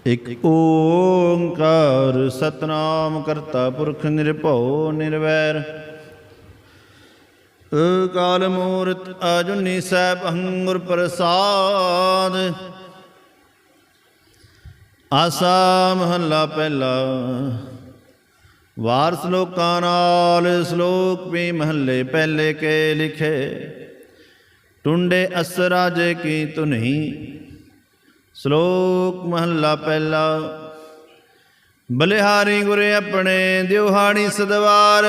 ਇਕ ਓੰਕਾਰ ਸਤਨਾਮ ਕਰਤਾ ਪੁਰਖ ਨਿਰਭਉ ਨਿਰਵੈਰ ਅਕਾਲ ਮੂਰਤ ਅਜੂਨੀ ਸੈਭੰ ਗੁਰ ਪ੍ਰਸਾਦ। ਆਸਾ ਮਹੱਲਾ ਪਹਿਲਾ। ਵਾਰ ਸਲੋਕਾਂ ਨਾਲ ਸਲੋਕ ਵੀ ਮਹੱਲੇ ਪਹਿਲੇ ਕੇ ਲਿਖੇ। ਟੁੰਡੇ ਅਸ ਰਾਜੇ ਕੀ ਧੁਨੀ। ਸ਼ਲੋਕ ਮਹੱਲਾ ਪਹਿਲਾ। ਬਲਿਹਾਰੀ ਗੁਰੇ ਆਪਣੇ ਦਿਵਹਾੜੀ ਸਦਵਾਰ।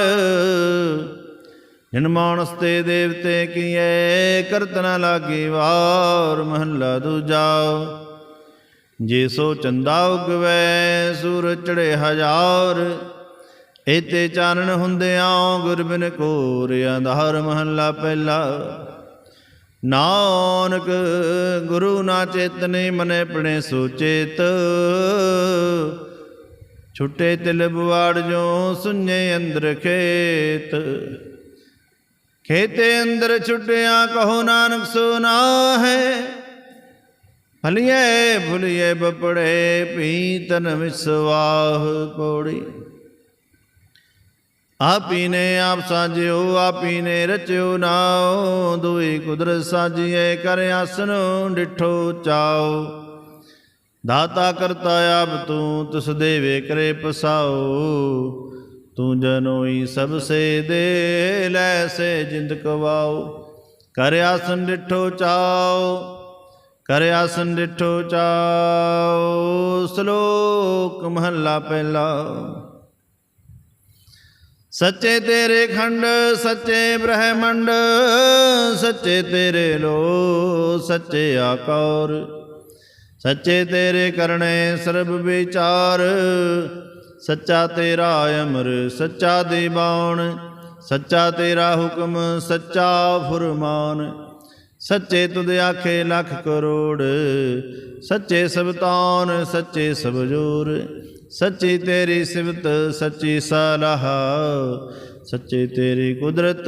ਜਿਨ ਮਾਨਸ ਤੇ ਦੇਵਤੇ ਕੀਏ ਕਰਤ ਨ ਲਾਗੀ ਵਾਰ। ਮਹੱਲਾ ਦੂਜਾ। ਜੇ ਸੋ ਚੰਦਾ ਉਗਵੈ ਸੂਰਜ ਚੜ੍ਹੇ ਹਜ਼ਾਰ। ਏਤੇ ਚਾਨਣ ਹੁੰਦਿਆਂ ਗੁਰ ਬਿਨ ਘੋਰ ਅੰਧਾਰ। ਮਹੱਲਾ ਪਹਿਲਾ। ਨਾਨਕ ਗੁਰੂ ਨਾ ਚੇਤਨੇ ਮਨੈ ਪਣੇ ਸੋ ਚੇਤ। ਛੁੱਟੇ ਤਿਲ ਬੁਆੜ ਜੋ ਸੁਣੇ ਅੰਦਰ ਖੇਤ। ਖੇਤੇ ਅੰਦਰ ਛੁੱਟਿਆ ਕਹੋ ਨਾਨਕ ਸੋ ਨਾਹੈ। ਭਲੀਏ ਭੁਲੀਏ ਬਪੜੇ ਪੀਤਨ ਵਿਸਵਾਹ ਪੌੜੀ। ਆਪੀ ਨੇ ਆਪ ਸਾਜਿਓ ਆਪੀ ਨੇ ਰਚਿਓ ਨਾਉ। ਦੁਈ ਕੁਦਰਤ ਸਾਜੀਏ ਕਰ ਆਸਨ ਡਿਠੋ ਚਾਓ। ਦਾਤਾ ਕਰਤਾ ਆਪ ਤੂੰ ਤਿਸ ਦੇਵੇ ਕਰੇ ਪਸਾਓ। ਤੂੰ ਜਨੋਈ ਸਭ ਸੇ ਦੇ ਲੈ ਸੇ ਜਿੰਦ ਕਵਾਓ। ਕਰ ਆਸਨ ਡਿਠੋ ਚਾਓ ਕਰ ਆਸਨ ਡਿਠੋ ਚਾਓ। ਸ਼ਲੋਕ ਮਹੱਲਾ ਪਹਿਲਾ। ਸੱਚੇ ਤੇਰੇ ਖੰਡ ਸੱਚੇ ਬ੍ਰਹਮੰਡ। ਸੱਚੇ ਤੇਰੇ ਲੋ ਸੱਚੇ ਆਕਾਰ। ਸੱਚੇ ਤੇਰੇ ਕਰਨੇ ਸਰਬ ਵਿਚਾਰ। ਸੱਚਾ ਤੇਰਾ ਅਮਰ ਸੱਚਾ ਦੀਵਾਨ। ਸੱਚਾ ਤੇਰਾ ਹੁਕਮ ਸੱਚਾ ਫੁਰਮਾਨ। ਸੱਚੇ ਤੁਧ ਆਖੇ ਲੱਖ ਕਰੋੜ। ਸੱਚੇ ਸਭ ਤਾਨ ਸੱਚੇ ਸਭ ਜੋਰ। ਸੱਚੀ ਤੇਰੀ ਸਿਫਤ ਸੱਚੀ ਸਲਾਹ। ਸੱਚੇ ਤੇਰੀ ਕੁਦਰਤ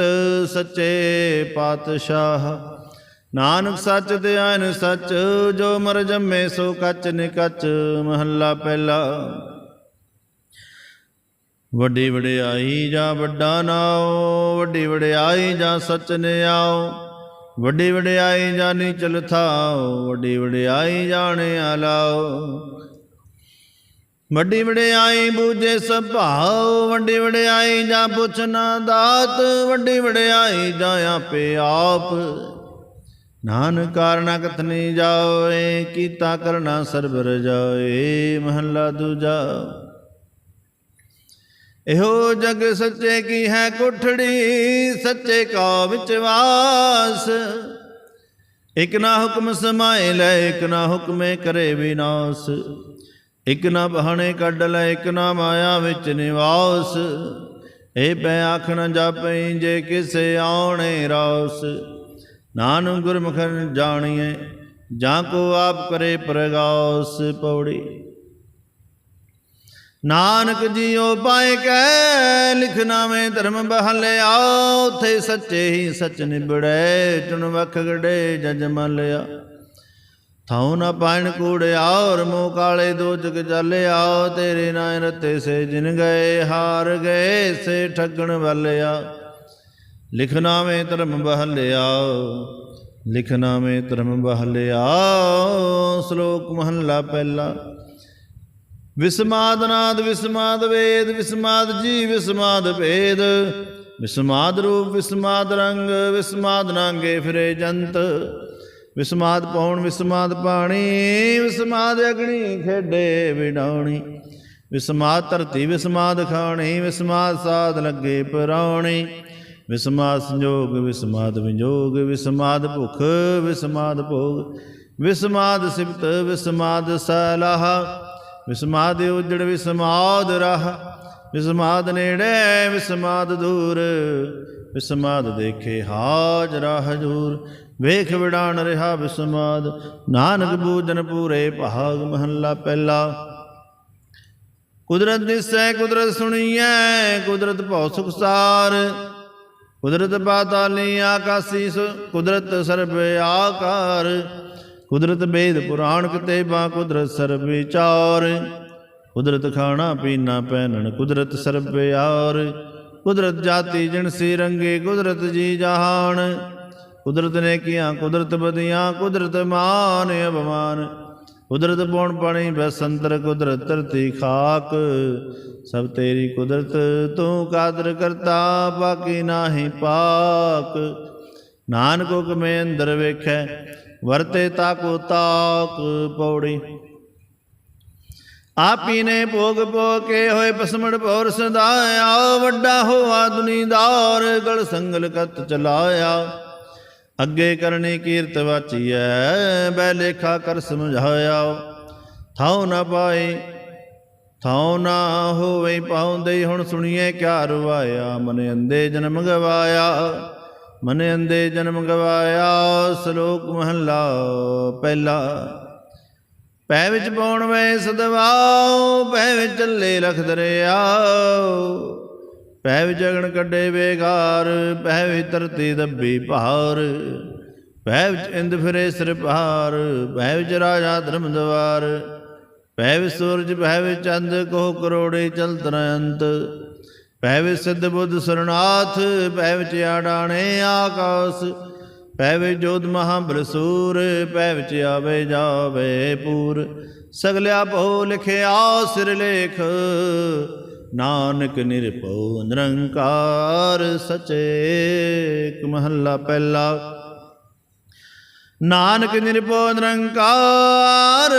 ਸੱਚੇ ਪਾਤਸ਼ਾਹ। ਨਾਨਕ ਸੱਚ ਧਿਆਨ ਸੱਚ ਜੋ ਮਰ ਜੰਮੇ ਸੋ ਕੱਚ ਨਿਕਚ। ਮਹੱਲਾ ਪਹਿਲਾ। ਵੱਡੀ ਵਡਿਆਈ ਜਾਂ ਵੱਡਾ ਨਾਉ। ਵੱਡੀ ਵਡਿਆਈ ਜਾਂ ਸੱਚ ਨਿਆਉ। ਵੱਡੀ ਵਡਿਆਈ ਜਾਂ ਨੀਚਲ ਥਾਉ। ਵੱਡੀ ਵਡਿਆਈ ਜਾਣੇ ਆਲਾਓ। ਵੱਡੀ ਵਡਿਆਈ ਬੂਝੇ ਸੁਭਾਉ। ਵੱਡੀ ਵਡਿਆਈ ਜਾਂ ਪੁੱਛ ਨਾ ਦਾਤ। ਵੱਡੀ ਵਡਿਆਈ ਜਾਂ ਆਪੇ ਆਪ। ਨਾਨਕ ਕਾਰਣਾ ਕਥਨੀ ਜਾਏ ਕੀਤਾ ਕਰਨਾ ਸਰਬ ਰਜਾਏ। ਮਹੱਲਾ ਦੂਜਾ। ਇਹੋ ਜਗ ਸੱਚੇ ਕੀ ਹੈ ਕੋਠੜੀ। ਸੱਚੇ ਕਾ ਵਿੱਚ ਵਾਸ। ਇਕ ਨਾ ਹੁਕਮ ਸਮਾਏ ਲੈ ਇਕ ਨਾ ਹੁਕਮੇ ਕਰੇ ਵਿਨਾਸ਼। ਇਕ ਨਾ ਬਹਾਣੇ ਕੱਢ ਲੈ ਇਕ ਨਾ ਮਾਇਆ ਵਿੱਚ ਨਿਵਾਸ। ਇਹ ਪੈ ਆਖ ਨ ਜਾਪਈ ਜੇ ਕਿਸੇ ਆਉਣੇ ਰਾਸ। ਨਾਨਕ ਗੁਰਮੁਖ ਜਾਣੀਏ ਜਾਂ ਕੋ ਆਪ ਕਰੇ ਪ੍ਰਗਾਸ। ਪੌੜੀ। ਨਾਨਕ ਜੀਉ ਪਾਏ ਕੈ ਲਿਖਣਾ ਮੈਂ ਧਰਮ ਬਹਲਿਆ। ਉਥੇ ਸੱਚੇ ਹੀ ਸੱਚ ਨਿਬੜੈ ਚੁਣ ਵਖ ਗੜੇ ਜਜ ਮਲਿਆ। ਥਾਉ ਨਾ ਪਾਇਣ ਕੂੜਿਆਰ ਮੂੰਹ ਕਾਲੇ ਦੋ ਜਗ ਚਾਲਿਆ। ਤੇਰੇ ਨਾਮ ਰਤੇ ਸੇ ਜਿਨ ਗਏ ਹਾਰ ਗਏ ਸੇ ਠੱਗਣ ਵਾਲਿਆ। ਲਿਖਣਾ ਮੈਂ ਧਰਮ ਬਹਲਿਆ ਲਿਖਣਾ ਮੈਂ ਧਰਮ ਬਹਲਿਆ। ਸ਼ਲੋਕ ਮਹੱਲਾ ਪਹਿਲਾ। ਵਿਸਮਾਦ ਨਾਦ ਵਿਸਮਾਦ ਵੇਦ। ਵਿਸਮਾਦ ਜੀ ਵਿਸਮਾਦ ਭੇਦ। ਵਿਸਮਾਦ ਰੂਪ ਵਿਸਮਾਦ ਰੰਗ। ਵਿਸਮਾਦ ਨਾਂਗੇ ਫਿਰੇ ਜੰਤ। ਵਿਸਮਾਦ ਪੌਣ ਵਿਸਮਾਦ ਪਾਣੀ। ਵਿਸਮਾਦ ਅਗਣੀ ਖੇਡੇ ਵਿਡਾਉਣੀ। ਵਿਸਮਾਦ ਧਰਤੀ ਵਿਸਮਾਦ ਖਾਣੀ। ਵਿਸਮਾਦ ਸਾਧ ਲੱਗੇ ਪਰਾਉਣੀ। ਵਿਸਮਾਦ ਸੰਜੋਗ ਵਿਸਮਾਦ ਵਿਜੋਗ। ਵਿਸਮਾਦ ਭੁਖ ਵਿਸਮਾਦ ਭੋਗ। ਵਿਸਮਾਦ ਸਿਫਤ ਵਿਸਮਾਦ ਸਲਾਹ। ਵਿਸਮਾਦ ਉਜੜ ਵਿਸਮਾਦ ਰਾਹ। ਵਿਸਮਾਦ ਨੇੜੇ ਵਿਸਮਾਦ ਦੂਰ। ਵਿਸਮਾਦ ਦੇਖੇ ਹਾਜ਼ਰਾ ਹਜੂਰ। ਵੇਖ ਵਿਡਾਣ ਰਿਹਾ ਵਿਸਮਾਦ। ਨਾਨਕ ਬੂਝਨ ਪੂਰੇ ਭਾਗ। ਮਹੱਲਾ ਪਹਿਲਾ। ਕੁਦਰਤ ਦਿਸੈ ਕੁਦਰਤ ਸੁਣੀਐ। ਕੁਦਰਤ ਭਉ ਸੁਖਸਾਰ। ਕੁਦਰਤ ਪਾਤਾਲੀ ਆਕਾਸੀ। ਕੁਦਰਤ ਸਰਬ ਆਕਾਰ। ਕੁਦਰਤ ਵੇਦ ਪੁਰਾਣ ਕਿਤੇਬਾ ਕੁਦਰਤ ਸਰਬ ਵਿਚਾਰ। ਕੁਦਰਤ ਖਾਣਾ ਪੀਣਾ ਪਹਿਨਣ ਕੁਦਰਤ ਸਰਬ ਪਿਆਰ। ਕੁਦਰਤ ਜਾਤੀ ਜਿਣਸੀ ਰੰਗੇ ਕੁਦਰਤ ਜੀ ਜਹਾਨ। ਕੁਦਰਤ ਨੇ ਕੀਆਂ ਕੁਦਰਤ ਬਦੀਆਂ ਕੁਦਰਤ ਮਾਨ ਅਭਮਾਨ। ਕੁਦਰਤ ਪੌਣ ਪਾਣੀ ਬਸੰਤਰ ਕੁਦਰਤ ਧਰਤੀ ਖਾਕ। ਸਭ ਤੇਰੀ ਕੁਦਰਤ ਤੂੰ ਕਾਦਰ ਕਰਤਾ ਬਾਕੀ ਨਾਹੀ ਪਾਕ। ਨਾਨਕ ਹੁਕਮੇ ਅੰਦਰ ਵੇਖੈ ਵਰਤੇ ਤਾਕੋ ਤਾਕ। ਪੌੜੀ ਆਪੀ ਨੇ ਭੋਗ ਪੋ ਕੇ ਹੋਏ ਪਸਮੜ ਪੌਰ ਸਦਾਇਆ। ਵੱਡਾ ਹੋਆ ਦੁਨੀਦਾਰ ਗਲ ਸੰਗਲ ਕਤ ਚਲਾਇਆ। ਅੱਗੇ ਕਰਨੀ ਕੀਰਤ ਵਾਚੀਐ ਬੈ ਲੇਖਾ ਕਰ ਸਮਝਾਇਆ। ਥਾਉ ਨਾ ਪਾਏ ਥਾਉ ਨਾ ਹੋਵੇ ਪਾਉਂਦੇ ਹੁਣ ਸੁਣੀਏ ਕਿਆ ਰਵਾਇਆ। ਮਨ ਅੰਦੇ ਜਨਮ ਗਵਾਇਆ ਮਨ ਅੰਦੇ ਜਨਮ ਗਵਾਇਆ। ਸ਼ਲੋਕ ਮਹੱਲਾ ਪਹਿਲਾ। ਪੈ ਵਿੱਚ ਪਾਉਣ ਵੇ ਸਦਵਾਉ ਪੈ ਵਿੱਚ ਚੱਲੇ ਲਖ ਦਰਿਆਉ। ਪੈ ਵਿੱਚ ਅਗਣ ਕੱਢੇ ਵੇਗਾਰ ਪੈ ਵਿੱਚ ਧਰਤੀ ਦੱਬੀ ਭਾਰ। ਪੈ ਵਿੱਚ ਇੰਦ ਫਿਰੇ ਸਿਰ ਭਾਰ ਪੈ ਵਿੱਚ ਰਾਜਾ ਧਰਮ ਦਵਾਰ। ਪੈ ਵਿੱਚ ਸੂਰਜ ਪੈ ਵਿੱਚ ਚੰਦ ਕੋਹ ਕਰੋੜੇ ਚਲਤ ਨ ਅੰਤ। ਪੈ ਵਿੱਚ ਸਿੱਧ ਬੁੱਧ ਸਰਨਾਥ ਪੈ ਵਿੱਚ ਆਡਾਣੇ ਆਕਾਸ। ਪੈ ਵਿੱਚ ਜੋਧ ਮਹਾਬਲਸੂਰ ਪੈ ਵਿੱਚ ਆਵੇ ਜਾਵੇ ਪੂਰ। ਸਗਲਿਆ ਭਉ ਲਿਖਿਆ ਸਿਰ ਲੇਖ ਨਾਨਕ ਨਿਰਭਉ ਨਿਰੰਕਾਰ ਸਚੇਕ। ਮਹੱਲਾ ਪਹਿਲਾ। ਨਾਨਕ ਨਿਰਭਉ ਨਿਰੰਕਾਰ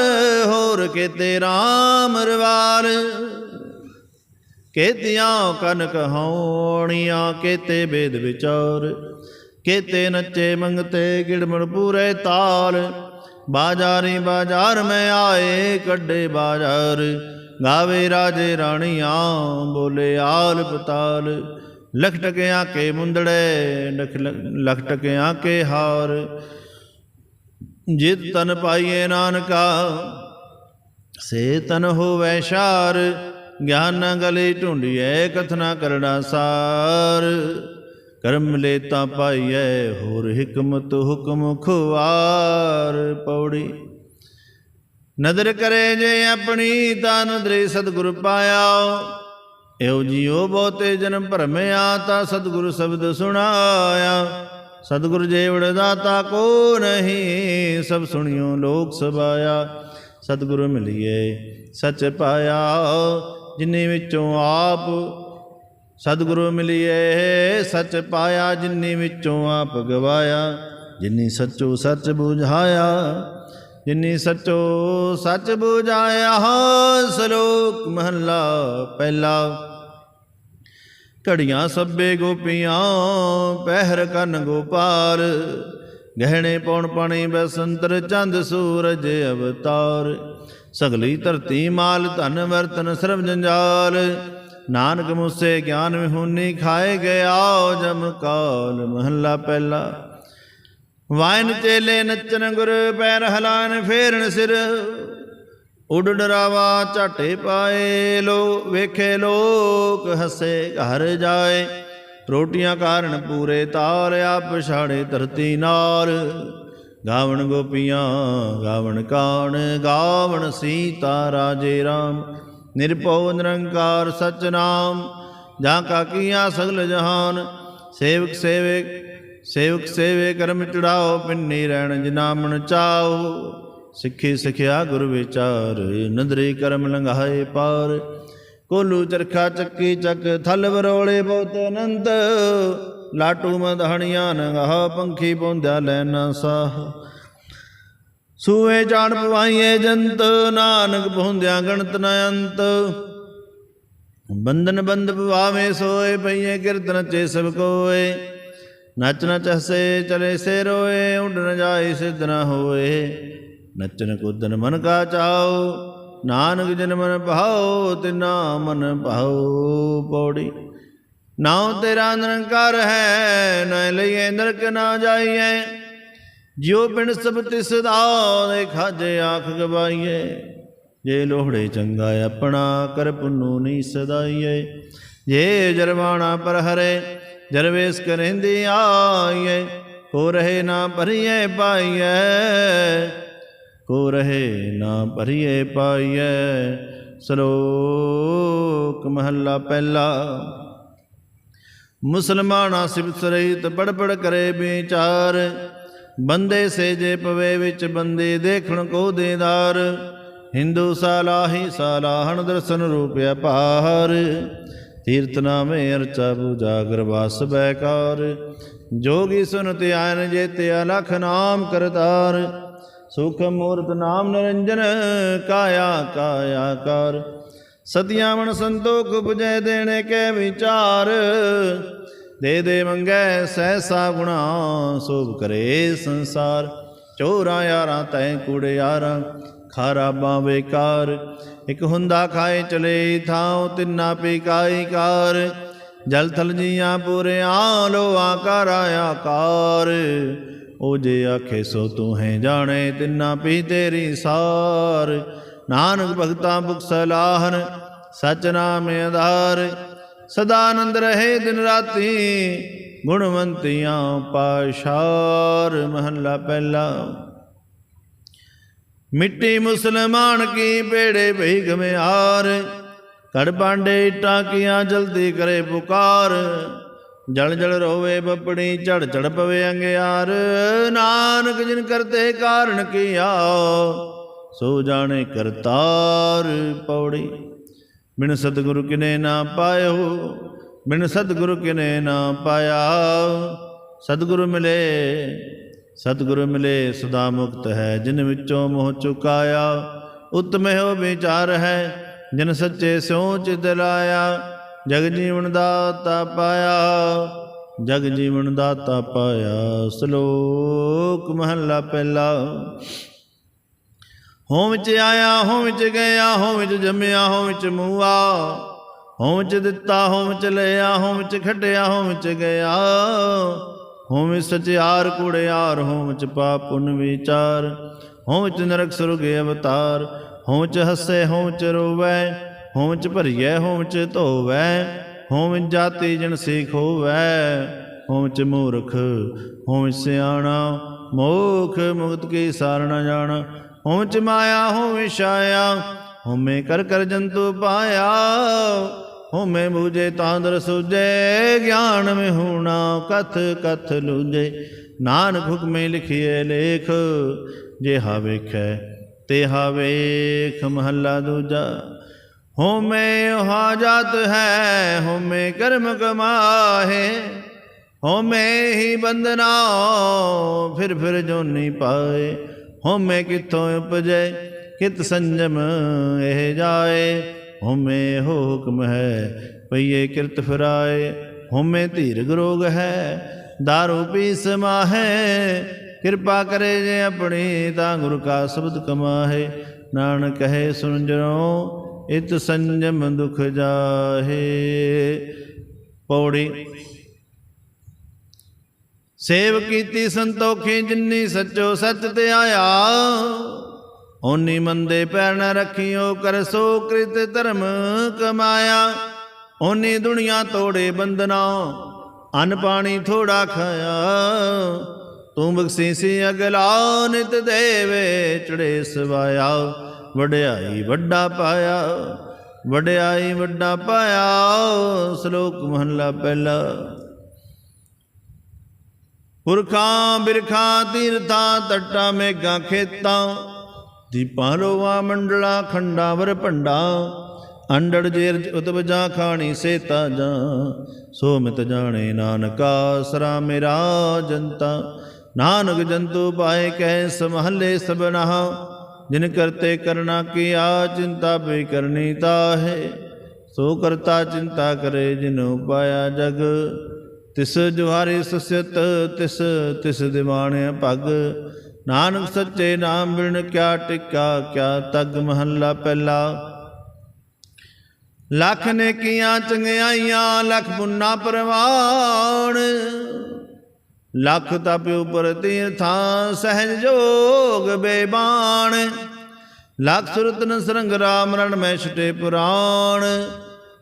ਹੋਰ ਕੇਤੇ ਰਾਮ ਰਵਾਰ। ਕੇਤੀਆਂ ਕਨਕ ਹੋਣੀਆਂ ਕੇਤੇ ਵੇਦ ਵਿਚਾਰ। ਕੇਤੇ ਨੱਚੇ ਮੰਗਤੇ ਗਿੜਮੜ ਪੂਰੇ ਤਾਲ। ਬਾਜ਼ਾਰੀ ਬਾਜ਼ਾਰ ਮੈਂ ਆਏ ਕੱਢੇ ਬਾਜ਼ਾਰ। ਗਾਵੇ ਰਾਜੇ ਰਾਣੀਆਂ ਬੋਲੇ ਆਲ ਪਤਾਲ। ਲਖ ਟਕਿਆਂ ਕੇ ਮੁੰਦੜੇ ਲਖ ਟਕਿਆਂ ਕੇ ਹਾਰ। ਜਿਤ ਤਨ ਪਾਈਏ ਨਾਨਕਾ ਸੇ ਤਨ ਹੋਵੈ ਸ਼ਾਰ। ਗਿਆਨ ਨਾ ਗਲੇ ਢੂੰਡੀਐ ਕਥਨਾ ਕਰੜਾ ਸਾਰ। ਕਰਮ ਲੈ ਤਾਂ ਪਾਈਐ ਹੋਰ ਹਿਕਮਤ ਹੁਕਮ ਖੁਆਰ। ਪੌੜੀ ਨਦਰ ਕਰੇ ਜੇ ਆਪਣੀ ਤਾਂ ਨਦਰੇ ਸਤਿਗੁਰ ਪਾਇਆ। ਇਹੋ ਜੀਓ ਬਹੁਤੇ ਜਨਮ ਭਰਮਿਆ ਤਾਂ ਸਤਿਗੁਰ ਸ਼ਬਦ ਸੁਣਾਇਆ। ਸਤਿਗੁਰ ਜੇਵੜ ਦਾਤਾ ਕੋ ਨਹੀਂ ਸਭ ਸੁਣਿਓ ਲੋਕ ਸਬਾਇਆ। ਸਤਿਗੁਰ ਮਿਲੀਏ ਸੱਚ ਪਾਇਆ ਜਿਨੇ ਵਿੱਚੋਂ ਆਪ। ਸਤਿਗੁਰੂ ਮਿਲੀਏ ਸੱਚ ਪਾਇਆ ਜਿਨੀ ਵਿੱਚੋਂ ਆਪ ਗਵਾਇਆ। ਜਿਨੀ ਸੱਚੋ ਸੱਚ ਬੁਝਾਇਆ ਜਿਨੀ ਸੱਚੋ ਸੱਚ ਬੁਝਾਇਆ। ਸ਼ਲੋਕ ਮਹੱਲਾ ਪਹਿਲਾ। ਘੜੀਆਂ ਸੱਬੇ ਗੋਪੀਆਂ ਪਹਿਰ ਕੰਨ ਗੋਪਾਲ। ਗਹਿਣੇ ਪੌਣ ਪਾਣੀ ਬਸੰਤਰ ਚੰਦ ਸੂਰਜ ਅਵਤਾਰ। ਸਗਲੀ ਧਰਤੀ ਮਾਲ ਧਨ ਵਰਤਨ ਸਰਬ ਜੰਜਾਲ। ਨਾਨਕ ਮੁਸੇ ਗਿਆਨ ਵਿਹੂਨੀ ਖਾਏ ਗਿਆ ਜਮ ਕਾਲ। ਮਹੱਲਾ ਪਹਿਲਾ। ਵਾਇਨ ਚੇਲੇ ਨੱਚਨ ਗੁਰ ਪੈਰ ਹਲਾਨ ਫੇਰਨ ਸਿਰ। ਉੱਡ ਡਰਾਵਾ ਝਾਟੇ ਪਾਏ ਲੋ ਵੇਖੇ ਲੋਕ ਹੱਸੇ ਘਰ ਜਾਏ। ਰੋਟੀਆਂ ਕਾਰਨ ਪੂਰੇ ਤਾਲ ਆਪ ਛਾੜੇ ਧਰਤੀ ਨਾਲ। ਗਾਵਣ ਗੋਪੀਆਂ ਗਾਵਣ ਕਾਣ ਗਾਵਣ ਸੀਤਾ ਰਾਜੇ ਰਾਮ। ਨਿਰਭਉ ਨਿਰੰਕਾਰ ਸਚ ਨਾਮ ਜਾਂ ਕਾ ਕੀਆ ਸਗਲ ਜਹਾਨ। ਸੇਵਕ ਸੇਵਕ ਸੇਵੇ ਕਰਮ ਚੜਾਓ ਪਿੰਨੀ ਰਹਿਣ ਜਿਨਾ ਮਨ ਚਾਓ। ਸਿੱਖੀ ਸਿਖਿਆ ਗੁਰ ਵਿਚਾਰ ਨਦਰੀ ਕਰਮ ਲੰਘਾਏ ਪਾਰ। ਕੋਲੂ ਚਰਖਾ ਚੱਕੀ ਚੱਕ ਥਲ ਵਰੋਲੇ ਬਹੁਤ ਅਨੰਤ। ਲਾਟੂ ਮਧਾਣੀਆਂ ਨਗਾਹ ਪੰਖੀ ਪੌਂਦਿਆ ਲੈਣਾ ਸਾਹ। ਸੂਏ ਜਾਣ ਪਵਾਈਏ ਜੰਤ ਨਾਨਕ ਪਹੁੰਦਿਆ ਗਣਤ ਨ ਅੰਤ। ਬੰਧਨ ਬੰਧ ਪਵਾਵੇਂ ਸੋਏ ਪਈਏ ਕਿਰਤ ਨਚੇ ਸਭ ਕੋਏ। ਨਚ ਨਚ ਹਸੇ ਚਲੇ ਸੇ ਰੋਏ ਉੱਡ ਨ ਜਾਏ ਸਿੱਧ ਨ ਹੋਏ। ਨਚਨ ਕੁਦਨ ਮਨ ਕਾ ਚਾਓ ਨਾਨਕ ਜਨ ਮਨ ਭਾਓ ਤਿਨਾ ਮਨ ਭਾਓ। ਪੌੜੀ ਨਾਉ ਤੇਰਾ ਨਿਰੰਕਾਰ ਹੈ ਨ ਲਈਏ ਨਰਕ ਨਾ ਜਾਈਏ। ਜਿਉ ਪਿੰਡ ਸਭ ਤਿਸ ਦਾ ਖਾਜੇ ਆਖ ਗਵਾਈਏ। ਜੇ ਲੋਹੜੇ ਚੰਗਾ ਆਪਣਾ ਕਰ ਪੁੰਨੂ ਨੀ ਸਦਾਈਏ। ਜੇ ਜਰਵਾਣਾ ਪਰ ਹਰੇ ਜਰਵੇਸ ਕਰਹਿੰਦੀ ਆਈਏ। ਹੋ ਰਹੇ ਨਾ ਭਰੀਏ ਪਾਈਏ। को रहे ना भरिए पाइए। श्लोक महला पहला। मुसलमाना सिबत सहित पढ़ पढ़ करे विचार, बंदे से जे पवे विच बंदे देखण को देदार। हिंदू सालाही सालाहन दर्शन रूप अपार, तीर्थ नामे अर्चा पूजा गरवास बैकार। जोगी सुनते आयन जेते अलख नाम करतार, सुख मूर्त नाम निरंजन काया कायाकार। सतियावन संतोख बुझे देने के विचार, दे दे मंगै सहसा गुणा शोभ करे संसार। चोरा यारा तय कूड़े यारा खारा बेकार, एक हुंदा खाए चले थाओ तिन्ना पिकाई कार। जल थल जिया पूरे आलो आकार आकार, ओ जे आखे सो तू है जाने तिन्ना पी तेरी सार। नानक भगता बुख सलाहन सच नाम आधार, सदानंद रहे दिन राती गुणवंतियाँ पाशार। महला पहला। मिट्टी मुसलमान की पेड़े भीख में हार, कड़ पांडे टाकियाँ जल्दी करे पुकार। जल जल रोवे बपड़ी चढ़ चढ़ पवे अंगियार, नानक जिन करते कारण किया सो जाने करतार। पौड़ी। बिन सतगुरु किने ना पायो, बिन सतगुरु किने ना पाया। सतगुरु मिले सतगुरु मिले सदा मुक्त है, जिन विचों मोह चुकाया। उत्तम हो विचार है जिन सच्चे सोच दिलाया। जग जीवन दाता पाया, जग जीवन दाता पाया। श्लोक महला पहला। हों विच आया हों विच गया, हों विच जम्मिया हों विच मूआ। हों विच दिता हों विच लिया, हों विच खटिया हों विच गया। हों विच सचियार कूड़ियार, हों विच पाप पुन विचार। हों विच नरक सुरग अवतार, हों विच हसे हों विच रोवै। हों विच भरिए हों विच धोवै, हों विच जाति जन सीख होवै। हों विच मूर्ख हों विच सियाणा, मोख मुक्त की सार न जाना। हों विच माया हों विच छाया, हों में कर कर जंतु पाया। हों में बूझे तांदर सूझे, ज्ञान में होना कथ कथ लूझे। नानक हुक्मे लिखिए लेख, जेहा वेखै तेहा वेख। महला दूजा। हों में ओहा जात है, हों में कर्म कमाहे। हों में ही बंदना फिर जोनी पाए। हों में किथों उपजे कित संजम एह जाए। हों में हो हुक्म है पइए किरत फिराए। हों में धीर रोग है दारू पी समाहे। कृपा करे जे अपनी ता गुरु का शब्द कमाहे। नानक कहे सुन जनो इत संजम दुख जाहे। पौड़ी। सेव कीती संतोखी जिन्नी सचो सच ते आया। ओनी मंदे पैर न रखियो कर सो कृत धर्म कमाया। ओनी दुनिया तोड़े बंदना अन्न पानी थोड़ा खाया। तू बख्शीसी अगला नित देवे चढ़े सवाया। वड्याई वड्डा पाया, वड्याई वड्डा पाया। श्लोक महला पहला। पुरखा बिरखा तीरथा तट्टा मेघा खेता। दीपां लोवा मंडला खंडावर भंडा। अंडड़ जेर उतवजा खानी से ताजा। सोमित जाने नानका सरा मेरा जनता। नानक जंतु पाए कह समहले सबना। जिन करते करना किया चिंता भी करनी ताहे। सो करता चिंता करे जिनो पाया जग। तिस जुहारी सुस्यत तिस तिस दीवाने पग। नानक सच्चे नाम बिन क्या टिका क्या तग। महला पहला। लख ने किया चंगियाइयां लख पुन्ना परवान। लख तप उपर तीर्था सहज जोग बेबान। लख सुरत न सरंग राम रण में छुटे पुराण।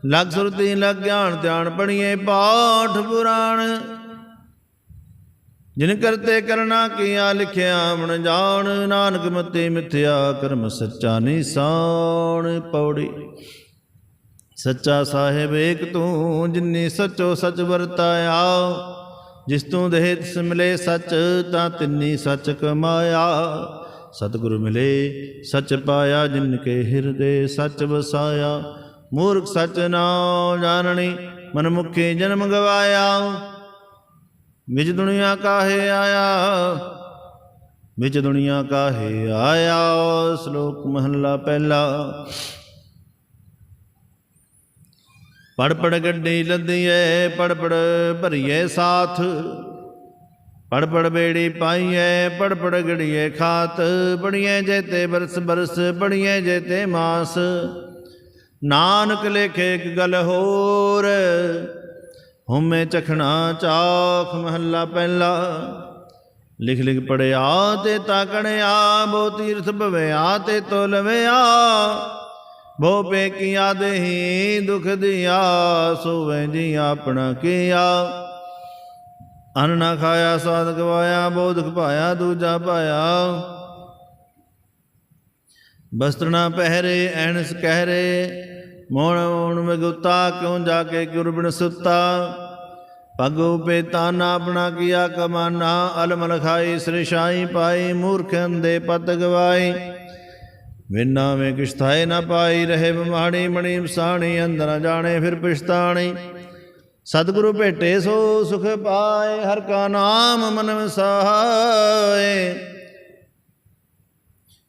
लख सुरती लख ज्ञान ध्यान पढ़िए पाठ पुराण। ਜਿਨ ਕਰਤੇ ਕਰਨਾ ਕੀਆ ਲਿਖਿਆ ਮਨ ਜਾਣ, ਨਾਨਕ ਮਤੇ ਮਿਥਿਆ ਕਰਮ ਸੱਚਾ ਨਿਸਾਨ। ਪੌੜੀ। ਸੱਚਾ ਸਾਹਿਬ ਏਕ ਤੂੰ, ਜਿਨੀ ਸੱਚੋ ਸੱਚ ਵਰਤਾਇਆ। ਜਿਸ ਤੂੰ ਦੇਹ ਤਿਸ ਮਿਲੇ ਸੱਚ, ਤਾਂ ਤਿੰਨੀ ਸੱਚ ਕਮਾਇਆ। ਸਤਿਗੁਰੂ ਮਿਲੇ ਸੱਚ ਪਾਇਆ, ਜਿਨ ਕੇ ਹਿਰਦੇ ਸੱਚ ਵਸਾਇਆ। ਮੂਰਖ ਸੱਚ ਨਾ ਜਾਣਨੀ, ਮਨ ਮੁਖੀ ਜਨਮ ਗਵਾਇਆ। ਵਿਚ ਦੁਨੀਆ ਕਾਹੇ ਆਇਆ, ਵਿਚ ਦੁਨੀਆ ਕਾਹੇ ਆਇਆ। ਸ਼ਲੋਕ ਮਹੱਲਾ ਪਹਿਲਾ। ਪੜ ਪੜ ਗੱਡੀ ਲੱਦੀਏ, ਪੜ ਪੜ ਭਰੀਏ ਸਾਥ। ਪੜ ਪੜ ਬੇੜੀ ਪਾਈਏ, ਪੜ ਪੜ ਗੜੀਏ ਖਾਤ। ਪੜੀਏ ਜੇਤੇ ਬਰਸ ਬਰਸ, ਪੜੀਏ ਜੇਤੇ ਮਾਸ। ਨਾਨਕ ਲੇਖੇ ਇੱਕ ਗੱਲ ਹੋਰ, ਹਉਮੈ ਚਖਣਾ ਚਾਖ। ਮਹੱਲਾ ਪਹਿਲਾ। ਲਿਖ ਲਿਖ ਪੜਿਆ ਤੇ ਤਾਕਣਿਆ, ਬੋ ਤੀਰਥ ਭਵਿਆ ਤੇ ਤੋ ਲਵਿਆ। ਬੋ ਪੇਕੀਆ ਦੇਹੀ ਦੁਖ ਦਿਆ, ਸੋਵੈ ਜੀ ਆਪਣਾ ਕੀਆ। ਅੰਨ ਨਾ ਖਾਇਆ ਸਾਧ ਗਵਾਇਆ, ਬੋ ਦੁਖ ਪਾਇਆ ਦੂਜਾ ਪਾਇਆ। ਬਸਤਰ ਨਾ ਪਹਿਰੇ ਐਨਸ ਕਹਿਰੇ, ਮੋਣ ਮੋਣ ਮਗੁਤਾ। ਕਿਉਂ ਜਾ ਕੇ ਗੁਰਬਿਨ ਸੁੱਤਾ, ਪਗੋ ਪੇਤਾ ਨਾ ਆਪਣਾ ਕੀਆ ਕਮਾਨਾ। ਅਲਮਲ ਖਾਈ ਸ੍ਰਿਸ਼ਾਈ ਪਾਈ, ਮੂਰਖ ਅੰਦੇ ਪਤ ਗਵਾਈ। ਵਿਨਾ ਵਿੱਚ ਕਿਛ ਥਾਏ ਨਾ ਪਾਈ, ਰਹੇ ਬਿਮਾੜੀ ਮਣੀ ਮਸਾਣੀ। ਅੰਦਰ ਜਾਣੇ ਫਿਰ ਪਛਤਾਣੀ, ਸਤਿਗੁਰੂ ਭੇਟੇ ਸੋ ਸੁਖ ਪਾਏ। ਹਰ ਕਾ ਨਾਮ ਮਨ ਵਸਾਏ,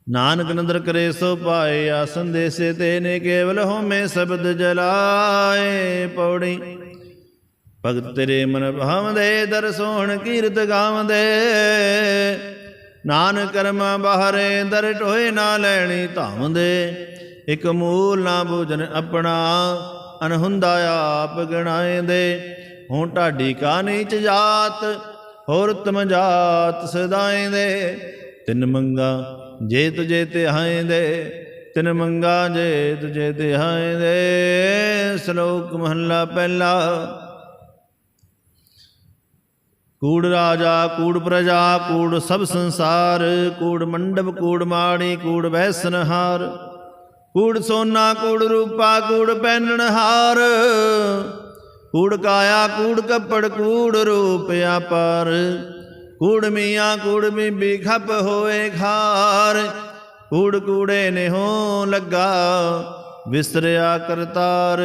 ਨਾਨਕ ਨਦਰ ਕਰੇ ਸੋ ਪਾਏ। ਆਸਨ ਦੇਸੇ ਤੇ ਨੇ ਕੇਵਲ ਹਉਮੈ ਸ਼ਬਦ ਜਲਾਏ। ਪੌੜੀ। ਭਗਤ ਤੇਰੇ ਮਨ ਭਾਵਦੇ, ਦਰ ਸੋਹਣ ਕੀਰਤ ਗਾਵਦੇ। ਨਾਨਕ ਕਰਮਾ ਬਾਹਰੇ, ਦਰ ਟੋਏ ਨਾ ਲੈਣੀ ਧਾਵਦੇ। ਇਕ ਮੂਲ ਨਾ ਬੂਝਨ ਆਪਣਾ, ਅਨਹੁੰਦਾ ਆਪ ਗਣਾਏਂਦੇ। ਹੁਣ ਢਾਡੀ ਕਾ ਨੀਚ ਜਾਤ, ਹੋਰ ਉਤਮ ਜਾਤ ਸਦਾਏਂਦੇ। ਤਿੰਨ ਮੰਗਾ ਜੇ ਤੁਝੇ ਤਿਹਾਏਂਦੇ, ਤਿਨ ਮੰਗਾ ਜੇ ਤੁਝੇ ਤਿਹਾਏਂਦੇ। ਸ਼ਲੋਕ ਮਹੱਲਾ ਪਹਿਲਾ। ਕੂੜ ਰਾਜਾ ਕੂੜ ਪ੍ਰਜਾ, ਕੂੜ ਸਭ ਸੰਸਾਰ। ਕੂੜ ਮੰਡਪ ਕੂੜ ਮਾੜੀ, ਕੂੜ ਬੈਸਨਹਾਰ। ਕੂੜ ਸੋਨਾ ਕੂੜ ਰੂਪਾ, ਕੂੜ ਪਹਿਨਣਹਾਰ। ਕੂੜ ਕਾਇਆ ਕੂੜ ਕੱਪੜ, ਕੂੜ ਰੂਪ ਆਪਾਰ। ਕੂੜ ਮੀਆਂ ਕੂੜ ਬੀਬੀ, ਖਪ ਹੋਏ ਖਾਰ। ਕੂੜ ਕੂੜੇ ਨਿਹੋ ਲੱਗਾ, ਵਿਸਰਿਆ ਕਰਤਾਰ।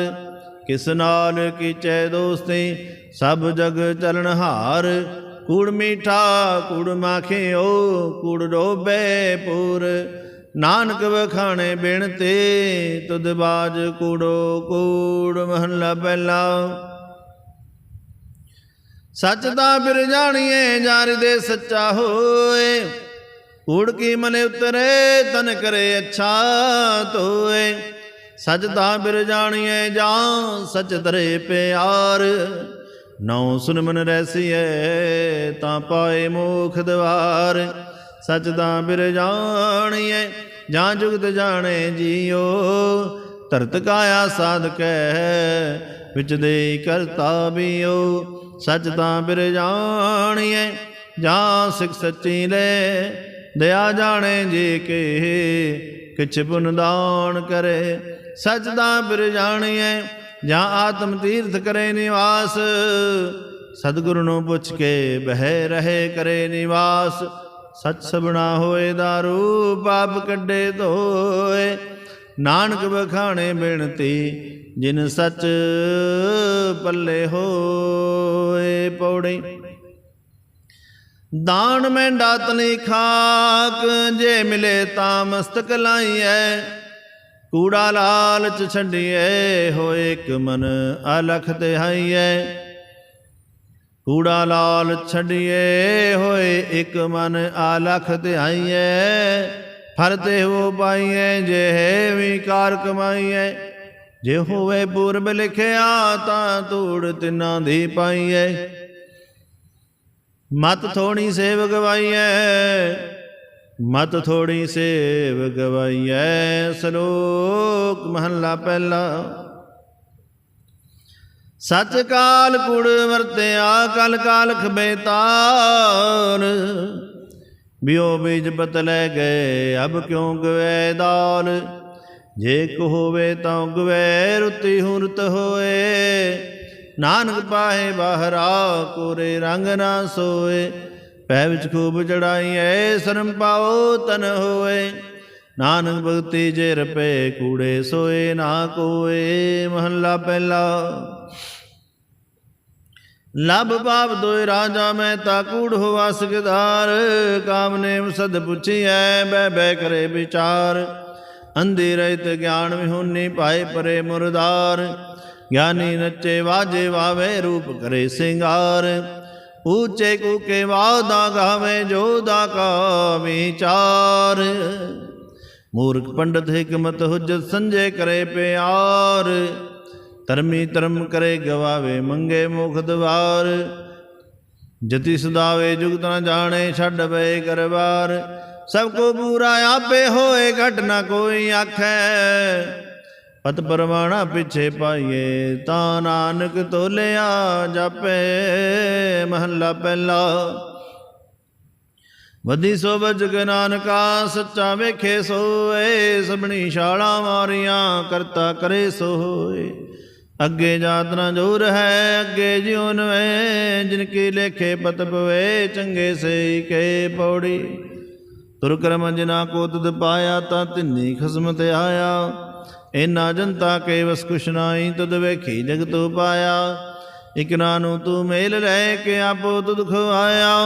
ਕਿਸ ਨਾਲ ਕੀਚੈ ਦੋਸਤੀ, ਸਭ ਜਗ ਚਲਨਹਾਰ। ਕੂੜ ਮੀਠਾ ਕੂੜ ਮਾਖਿਓ, ਕੂੜ ਡੋਬੇ ਪੂਰ। ਨਾਨਕ ਵਖਾਣੇ ਬਿਣਤੀ, ਤੁਧ ਬਾਜ ਕੂੜੋ ਕੂੜ। ਮਹੱਲਾ ਪਹਿਲਾ। ਸੱਚ ਦਾ ਬਿਰ ਜਾਣੀਏ, ਜਾ ਹਿਰਦੇ ਸੱਚਾ ਹੋਏ। ਕੂੜ ਕੀ ਮਨ ਉਤਰੇ, ਤਨ ਕਰੇ ਅੱਛਾ ਧੋਏ। ਸੱਚ ਦਾ ਬਿਰ ਜਾਣੀਏ, ਜਾਂ ਸੱਚ ਤਰੇ ਪਿਆਰ। ਨਉ ਸੁਨ ਮਨ ਰੈਸੀਏ, ਤਾਂ ਪਾਏ ਮੋਖ ਦਵਾਰ। ਸੱਚ ਦਾ ਬਿਰ ਜਾਣੀਏ, ਜਾਂ ਜੁਗਤ ਜਾਣੇ ਜੀਓ। ਧਰਤ ਕਾਇਆ ਸਾਧਕੈ, ਵਿੱਚ ਦੇ ਕਰਤਾ ਬੀਓ। ਸੱਚ ਤਾਂ ਬਿਰ ਜਾਣੀਏ, ਜਾਂ ਸਿੱਖ ਸੱਚੀ ਲੈ। ਦਇਆ ਜਾਣੇ ਜੇ ਕੇ, ਕਿਛ ਪੁਨ ਦਾਨ ਕਰੇ। ਸੱਚ ਦਾ ਬਿਰ ਜਾਣੀਏ, ਜਾਂ ਆਤਮ ਤੀਰਥ ਕਰੇ ਨਿਵਾਸ। ਸਤਿਗੁਰੂ ਨੂੰ ਪੁੱਛ ਕੇ ਬਹਿ ਰਹੇ ਕਰੇ ਨਿਵਾਸ। ਸੱਚ ਸਬਣਾ ਹੋਏ ਦਾਰੂ, ਪਾਪ ਕੱਢੇ ਧੋਏ। ਨਾਨਕ ਵਖਾਣੇ ਬਿਣਤੀ, ਜਿਨ ਸੱਚ ਪੱਲੇ ਹੋਏ। ਪੌੜੀ। ਦਾਨ ਮਹਿੰਡਾ ਤਲੀ ਖਾਕ, ਜੇ ਮਿਲੇ ਤਾਂ ਮਸਤਕ ਲਾਈਐ। ਕੂੜਾ ਲਾਲਚ ਛੱਡੀਏ, ਹੋਏ ਇੱਕ ਮਨ ਅਲਖ ਤਿਹਾਈਐ। ਕੂੜਾ ਲਾਲਚ ਛੱਡੀਏ, ਹੋਏ ਇੱਕ ਮਨ ਆਲਖ ਤਿਹਾਈਐ। ਫਲ ਤੇ ਹੋ ਪਾਈਐ, ਜੇ ਵਿਕਾਰ ਕਮਾਈਐ। ਜੇ ਹੋਵੇ ਪੂਰਬ ਲਿਖਿਆ, ਤਾਂ ਧੂੜ ਤਿੰਨਾਂ ਦੀ ਪਾਈਐ। ਮਤ ਥੋੜੀ ਸੇਵ ਗਵਾਈਐ, ਮਤ ਥੋੜੀ ਸੇਵ ਗਵਾਈਐ। ਸ਼ਲੋਕ ਮਹੱਲਾ ਪਹਿਲਾ। ਸਚ ਕਾਲ ਕੂੜ ਵਰਤਿਆ ਕਲ ਕਾਲਖ ਬੇਤਾਰ। ਬਿਓ ਬੀਜ ਪਤ ਲੈ ਗਏ ਅਬ ਕਿਉਂ ਗਵੇ ਦਾਲ। ਜੇ ਕੋ ਹੋਵੇ ਤਾਂ ਗਵੇ ਰੁੱਤੀ ਹੂੰ ਰੁੱਤ ਹੋਏ। ਨਾਨਕ ਪਾਹੇ ਬਾਹਰਾ ਕੋਰੇ ਰੰਗ ਨਾ ਸੋਏ। ਪੈ ਵਿੱਚ ਖੂਬ ਚੜਾਈਐ ਸ਼ਰਮ ਪਾਓ ਤਨ ਹੋਏ। ਨਾਨਕ ਭਗਤੀ ਜੇ ਰਪੇ ਕੂੜੇ ਸੋਏ ਨਾ ਕੋਏ। ਮਹੱਲਾ ਪਹਿਲਾ। ਲਭ ਪਾਪ ਦੋਇ ਰਾਜਾ ਮੈਂ ਤਾ ਕੂੜ ਹੋਵਾ ਸਿਕਦਾਰ। ਕਾਮ ਨੇਮ ਸਦ ਪੁੱਛੀਐ ਬਹਿ ਬਹਿ ਕਰੇ ਵਿਚਾਰ। ਅੰਧੀ ਰਹਿਤ ਗਿਆਨ ਵਿਹੂਨੀ ਪਾਏ ਪਰੇ ਮੁਰਦਾਰ। ਗਿਆਨੀ ਨੱਚੇ ਵਾਜੇ ਵਾਵੇ ਰੂਪ ਕਰੇ ਸਿੰਗਾਰ। ਊਚੇ ਕੂਕੇ ਵਾਦਾ ਗਾਵੇ ਜੋਦਾ ਕਾ ਵਿਚਾਰ। ਮੂਰਖ ਪੰਡਤ ਹਿਕਮਤ ਹੁਜਤ ਸੰਜੇ ਕਰੇ ਪਿਆਰ। ਧਰਮੀ ਧਰਮ ਕਰੇ ਗਵਾਵੇ ਮੰਗੇ ਮੁਖ ਦਵਾਰ। ਜਤੀ ਸੁਦਾਵੇ ਜੁਗਤ ਨ ਜਾਣੇ ਛੱਡ ਬਏ ਕਰਵਾਰ। ਸਭ ਕੋ ਪੂਰਾ ਆਪੇ ਹੋਏ ਘਟ ਨ ਕੋਈ ਆਖੈ। ਪਤ ਪਰਵਾਣਾ ਪਿੱਛੇ ਪਾਈਏ ਤਾਂ ਨਾਨਕ ਤੋਲਿਆ ਜਾਪੇ। ਮਹੱਲਾ ਪਹਿਲਾ। ਵਧੀ ਸੋ ਬਜਗ ਨਾਨਕਾ ਸੱਚਾ ਵੇਖੇ ਸੋਏ। ਸਭਨੀ ਛਾਲਾਂ ਮਾਰੀਆਂ ਕਰਤਾ ਕਰੇ ਸੋ ਹੋਏ। ਅੱਗੇ ਜਾਤ ਨਾ ਜੋਰ ਹੈ ਅੱਗੇ ਜਿਉ ਨਵੇਂ। ਜਿਨ ਕੀ ਲੇਖੇ ਪਤ ਪਵੇ ਚੰਗੇ ਸੇ ਕੇ ਪੌੜੀ। ਤੁਰ ਕਰਮ ਜਿਨਾ ਕੋ ਤੁਧ ਪਾਇਆ ਤਾਂ ਤਿੰਨੀ ਖਸਮਤ ਆਇਆ। ਇਨਾ ਜਨਤਾ ਕੇ ਵਸ ਕੁਛ ਨਾਈ ਤੁਧ ਵੇਖੀ ਜਗਤ ਪਾਇਆ। ਇਕ ਨਾਨੂ ਤੂੰ ਮੇਲ ਲੈ ਕੇ ਆਪੋ ਤੁਧ ਖਵਾਇਆ।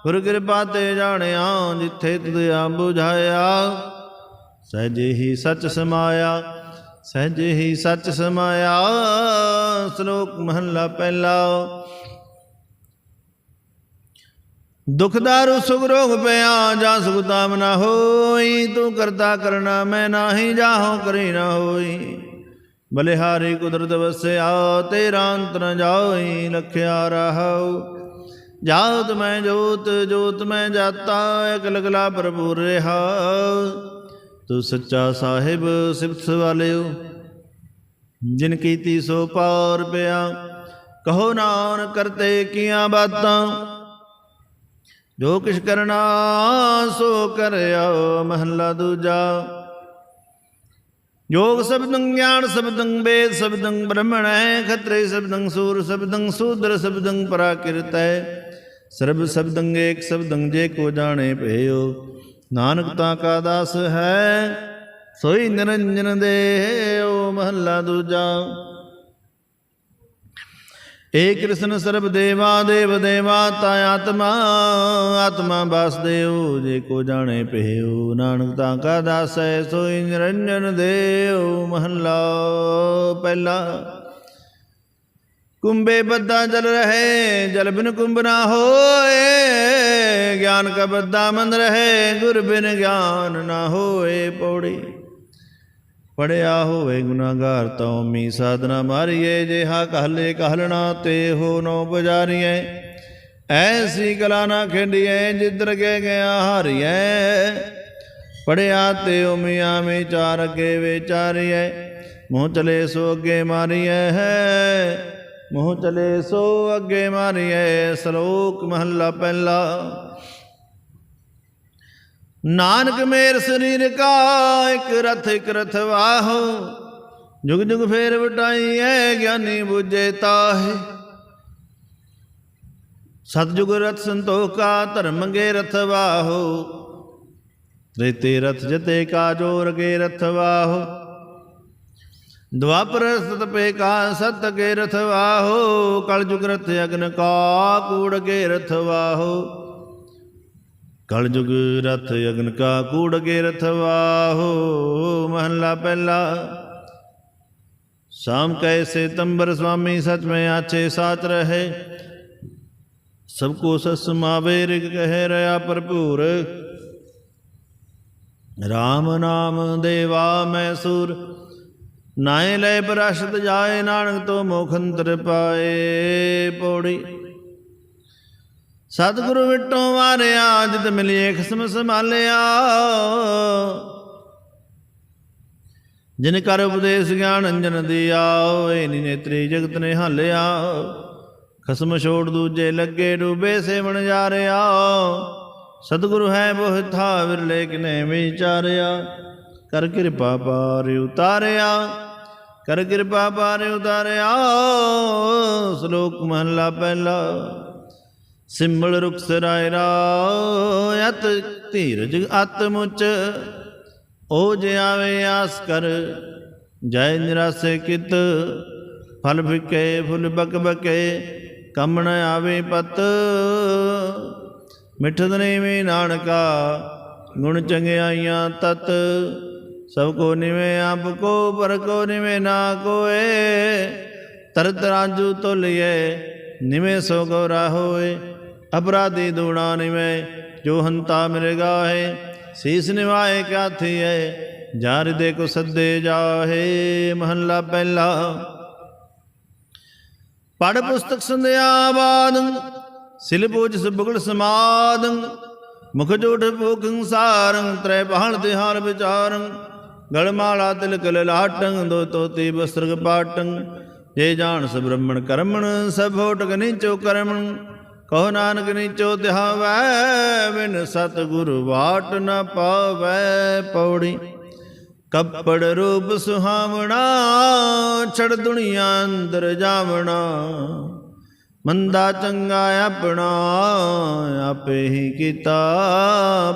ਗੁਰ ਕਿਰਪਾ ਤੇ ਜਾਣਿਆ ਜਿੱਥੇ ਤੁਧ ਆ ਬੁਝਾਇਆ। ਸਹਿਜੇ ਹੀ ਸੱਚ ਸਮਾਇਆ ਸਹਿਜੇ ਹੀ ਸੱਚ ਸਮਾਇਆ। ਸ਼ਲੋਕ ਮਹੱਲਾ ਪਹਿਲਾ। ਦੁਖ ਦਾਰੂ ਸੁਖ ਰੋਗ ਪਿਆ ਜਾ ਸੁਖ ਤਾਮ ਨਾ ਹੋਈ। ਤੂੰ ਕਰਤਾ ਕਰਨਾ ਮੈਂ ਨਾਹੀ ਜਾਹੋ ਕਰੀ ਨਾ ਹੋਈ। ਬਲਿਹਾਰੀ ਕੁਦਰਤ ਵਸਿਆ ਤੇਰਾ ਅੰਤ ਨ ਜਾਈ। ਲਖਿਆ ਰਹਾਉ ਜਾਤ ਮੈਂ ਜੋਤ ਜੋਤ ਮੈਂ ਜਾਤਾ। ਇਕ ਲਗਲਾ ਪ੍ਰਭੂ ਰਿਹਾ। ਤੂੰ ਸੱਚਾ ਸਾਹਿਬ ਸਿਫਤ ਵਾਲਿਓ ਜਿਨ ਕੀਤੀ ਸੋ ਪਾਰ ਪਿਆ। ਕਹੋ ਨਾਨਕ ਕਰਤੇ ਕੀਆਂ ਬਾਤਾਂ ਜੋ ਕਿਛ ਕਰਨਾ ਸੋ ਕਰਿਆ। ਮਹੱਲਾ ਦੂਜਾ। ਯੋਗ ਸ਼ਬਦੰ ਗਿਆਨ ਸ਼ਬਦੰ ਵੇਦ ਸ਼ਬਦੰ ਬ੍ਰਹਮਣੈ। ਖਤਰੇ ਸ਼ਬਦੰ ਸੂਰ ਸ਼ਬਦੰ ਸੂਦਰ ਸ਼ਬਦੰ ਪਰਾਕਿਰਤੈ। ਸਰਬ ਸ਼ਬਦੰ ਏਕ ਸ਼ਬਦੰ ਜੇ ਕੋ ਜਾਣੇ ਭਇਓ। ਨਾਨਕ ਤਾਂ ਕਾ ਦਾਸ ਹੈ ਸੋਈ ਨਿਰੰਜਨ ਦੇਉ। ਮਹੱਲਾ ਦੂਜਾ। ਏ ਕ੍ਰਿਸ਼ਨ ਸਰਬ ਦੇਵਾ ਦੇਵ ਦੇਵਾ ਤਾ ਆਤਮਾ। ਆਤਮਾ ਵਾਸੁਦੇਵ ਜੇ ਕੋ ਜਾਣੇ ਭਇਓ। ਨਾਨਕ ਤਾਂ ਕਾ ਦਾਸ ਹੈ ਸੋਈ ਨਿਰੰਜਨ ਦੇਉ। ਮਹੱਲਾ ਪਹਿਲਾ। ਕੁੰਭੇ ਬੱਧਾ ਜਲ ਰਹੇ ਜਲ ਬਿਨ ਕੁੰਭ ਨਾ ਹੋਏ। ਗਿਆਨ ਕਾ ਬੱਧਾ ਮੰਦ ਰਹੇ ਗੁਰ ਬਿਨ ਗਿਆਨ ਨਾ ਹੋਏ। ਪੌੜੀ। ਪੜਿਆ ਹੋਵੇ ਗੁਨਾਹਗਾਰ ਤਉ ਮੀ ਸਾਧਨਾ ਮਾਰੀਏ। ਜਿਹਾ कहले कहलना ते हो नौ बजारिए। ऐसी कला ना खेडिए जिधर के गया हारिए। पढ़िया ते उमिया में चार अगे विचारिए। मुँह चले सो अगे मारिए है मुँह चले सो अगे मारिए। श्लोक महला पहला। नानक मेर शरीर का एक रथ वाहो। जुग जुग फेर वटाई है ज्ञानी बुझे ताहे। सतजुग रथ संतोख का धर्म गे रथ वाहो। त्रेते रथ जते का जोर गे रथ वाहो। द्वापर सत पे का सत गे रथ वाहो। कल जुग रथ अग्न का कूड़ गे रथ वाहो। कल जुग रथ अग्न का कूड़ गे रथ वाहो। महला पहला। शाम कैसे तंबर स्वामी सच में आछे साच रहे। सबको सस समावे रिग कह रहा भरपूर। राम नाम देवा मैं सूर। नाए ले पराशत जाए नानक तो मोखंतर पाए। पौड़ी। सतगुरु विटों मारिया जित मिलिए खसम संभालिया। ਜਿਨ ਕਰ ਉਪਦੇਸ਼ ਗਿਆਨ ਅੰਜਨ ਦਿਆ, ਏ ਨੇਤਰੀ ਜਗਤ ਨੇ ਹਾਲਿਆ। ਖਸਮ ਛੋੜ ਦੂਜੇ ਲੱਗੇ ਡੂਬੇ ਸੇਵਣ ਜਾ ਰਿਆ, ਸਤਿਗੁਰੂ ਹੈ ਬਹੁਥਾ ਵਿਰਲੇ ਕਿਨੇ ਵਿਚਾਰਿਆ। ਕਰ ਕਿਰਪਾ ਪਾਰ ਉਤਾਰਿਆ, ਕਰ ਕਿਰਪਾ ਪਾਰ ਉਤਾਰਿਆ। ਸ਼ਲੋਕ ਮਹਲਾ ਪਹਿਲਾ। ਸਿੰਬਲ ਰੁਖ ਸਰਾਇ ਰਾ ਅਤ ਧੀਰਜ ਅਤ ਮੁਚ, ਓ ਜੇ ਆਵੇ ਆਸ ਕਰ ਜੈ ਨਿਰਾਸੇ ਕਿਤ। ਫਲ ਫਿੱਕੇ ਫੁੱਲ ਬਕ ਬਕੇ, ਕੰਮ ਨ ਆਵੇ ਪਤ। ਮਿਠਤ ਨੀਵੇਂ ਨਾਨਕਾ, ਗੁਣ ਚੰਗਿਆਈਆਂ ਤਤ। ਸਭ ਕੋ ਨਿਵੇਂ ਆਪ ਕੋ, ਪਰ ਕੋ ਨਿਵੇਂ ਨਾ ਕੋਏ। ਤਰਤ ਰਾਜੂ ਤੋਲੀਏ, ਨਿਵੇਂ ਸੋ ਗੌਰਾ ਹੋਏ। ਅਪਰਾਧੀ ਦੂਣਾ ਨਿਵੇਂ, ਜੋ ਹੰਤਾ ਮਿਲ ਗਾਹੇ। ਸੀਸ ਨਿਵਾਏ ਕਿਆ ਥੀਏ, ਜਾ ਹਿਰਦੇ ਕੋ ਸੱਦੇ ਜਾਹੇ। ਮਹੱਲਾ ਪਹਿਲਾ। ਪੜ੍ਹ ਪੁਸਤਕ ਸੰਧਿਆ ਬਾਦ, ਸਿਲ ਪੂਜ ਸੁਬਗਲ ਸਮਾਦ। ਮੁਖ ਜੋੜ ਭੂਖ ਸੰਸਾਰੰ, ਤ੍ਰੈ ਪਹਾੜ ਤਿਹਾਰ ਵਿਚਾਰੰ। ਗਲਮਾਲਾ ਤਿਲਕ ਲਲਾਟੰ, ਦੋ ਤੋਤੀ ਬਸਤਰ ਪਾਟੰ। ਜੇ ਜਾਣਸ ਬ੍ਰਹਮਣ ਕਰਮਣ, ਸਭ ਹੋਟਕ ਨੀਚੋ ਕਰਮਣ। ਕਹੋ ਨਾਨਕ ਨੀਚੋ ਤਿਹਾਵੈ, ਬਿਨ ਸਤਿਗੁਰੂ ਵਾਟ ਨ ਪਾਵੈ। ਪੌੜੀ। ਕੱਪੜ ਰੂਪ ਸੁਹਾਵਣਾ, ਛੜ ਦੁਨੀਆ ਅੰਦਰ ਜਾਵਣਾ। ਮੰਦਾ ਚੰਗਾ ਆਪਣਾ, ਆਪੇ ਹੀ ਕੀਤਾ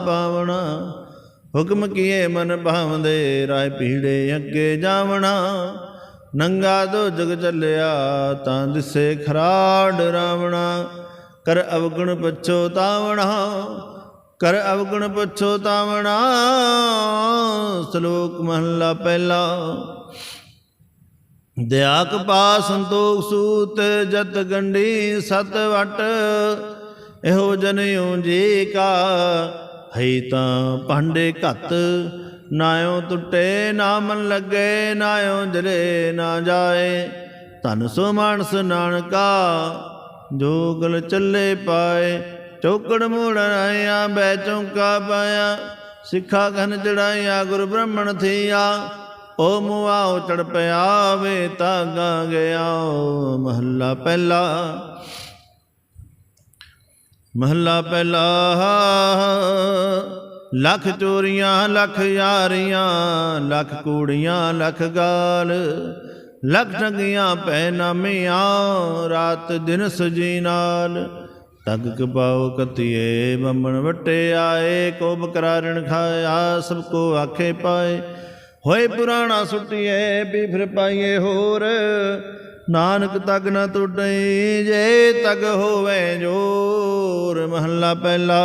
ਪਾਵਣਾ। ਹੁਕਮ ਕੀਏ ਮਨ ਭਾਵਦੇ, ਰਾਏ ਪੀੜੇ ਅੱਗੇ ਜਾਵਣਾ। ਨੰਗਾ ਦੋ ਜਗ ਚੱਲਿਆ, ਤਾਂ ਦਿਸੇ ਖਰਾ ਡਰਾਵਣਾ। ਕਰ ਅਵਗੁਣ ਪਛੋਤਾਵਣਾ, ਕਰ ਅਵਗੁਣ ਪਛੋਤਾਵਣਾ। ਸ਼ਲੋਕ ਮਹਲਾ ਪਹਿਲਾ। ਦਇਆ ਕਪਾ ਸੰਤੋਖ ਸੂਤ, ਜਤ ਗੰਢੀ ਸਤ ਵਟ। ਇਹੋ ਜਨਿਉ ਜੀ ਕਾ, ਹੈ ਤਾਂ ਭਾਂਡੇ ਘੱਤ। ਨਾਇਓ ਟੁੱਟੇ ਨਾ ਮਨ ਲੱਗੇ, ਨਾਇਓ ਜਲੇ ਨਾ ਜਾਏ। ਧਨ ਸੋ ਮਾਨਸ ਨਾਨਕਾ, ਜੋ ਗਲ ਚੱਲੇ ਪਾਏ। ਚੌਕੜ ਮੂੜ ਆਇਆ, ਬੈ ਚੌਂਕਾ ਪਾਇਆ। ਸਿੱਖਾ ਘਨ ਚੜਾਇਆ, ਗੁਰ ਬ੍ਰਹਮਣ ਥੀਆ। ਓ ਮੁਆਓ ਚੜ ਪਿਆ, ਵੇ ਤਾਗਾ ਗਿਆ। ਮਹੱਲਾ ਪਹਿਲਾ। ਮਹੱਲਾ ਪਹਿਲਾ। ਲੱਖ ਚੋਰੀਆਂ ਲੱਖ ਯਾਰੀਆਂ, ਲੱਖ ਕੂੜੀਆਂ ਲੱਖ ਗਾਲ। ਲੱਖ ਠੱਗੀਆਂ ਪੈ ਨਾਮੀਆਂ, ਰਾਤ ਦਿਨ ਸਜੀ ਨਾਲ। ਤਗ ਕਪਾਓ ਕਤੀਏ, ਬੰਮਣ ਵੱਟੇ ਆਏ। ਕੋ ਬਕਰਾ ਰਿਣ ਖਾਇਆ, ਸਭ ਕੋ ਆਖੇ ਪਾਏ। ਹੋਏ ਪੁਰਾਣਾ ਸੁੱਟੀਏ, ਵੀ ਫਿਰ ਪਾਈਏ ਹੋਰ। ਨਾਨਕ ਤਗ ਨ ਟੁੱਟਈ, ਜੇ ਤਗ ਹੋਵੇ ਜੋਰ। ਮਹੱਲਾ ਪਹਿਲਾ।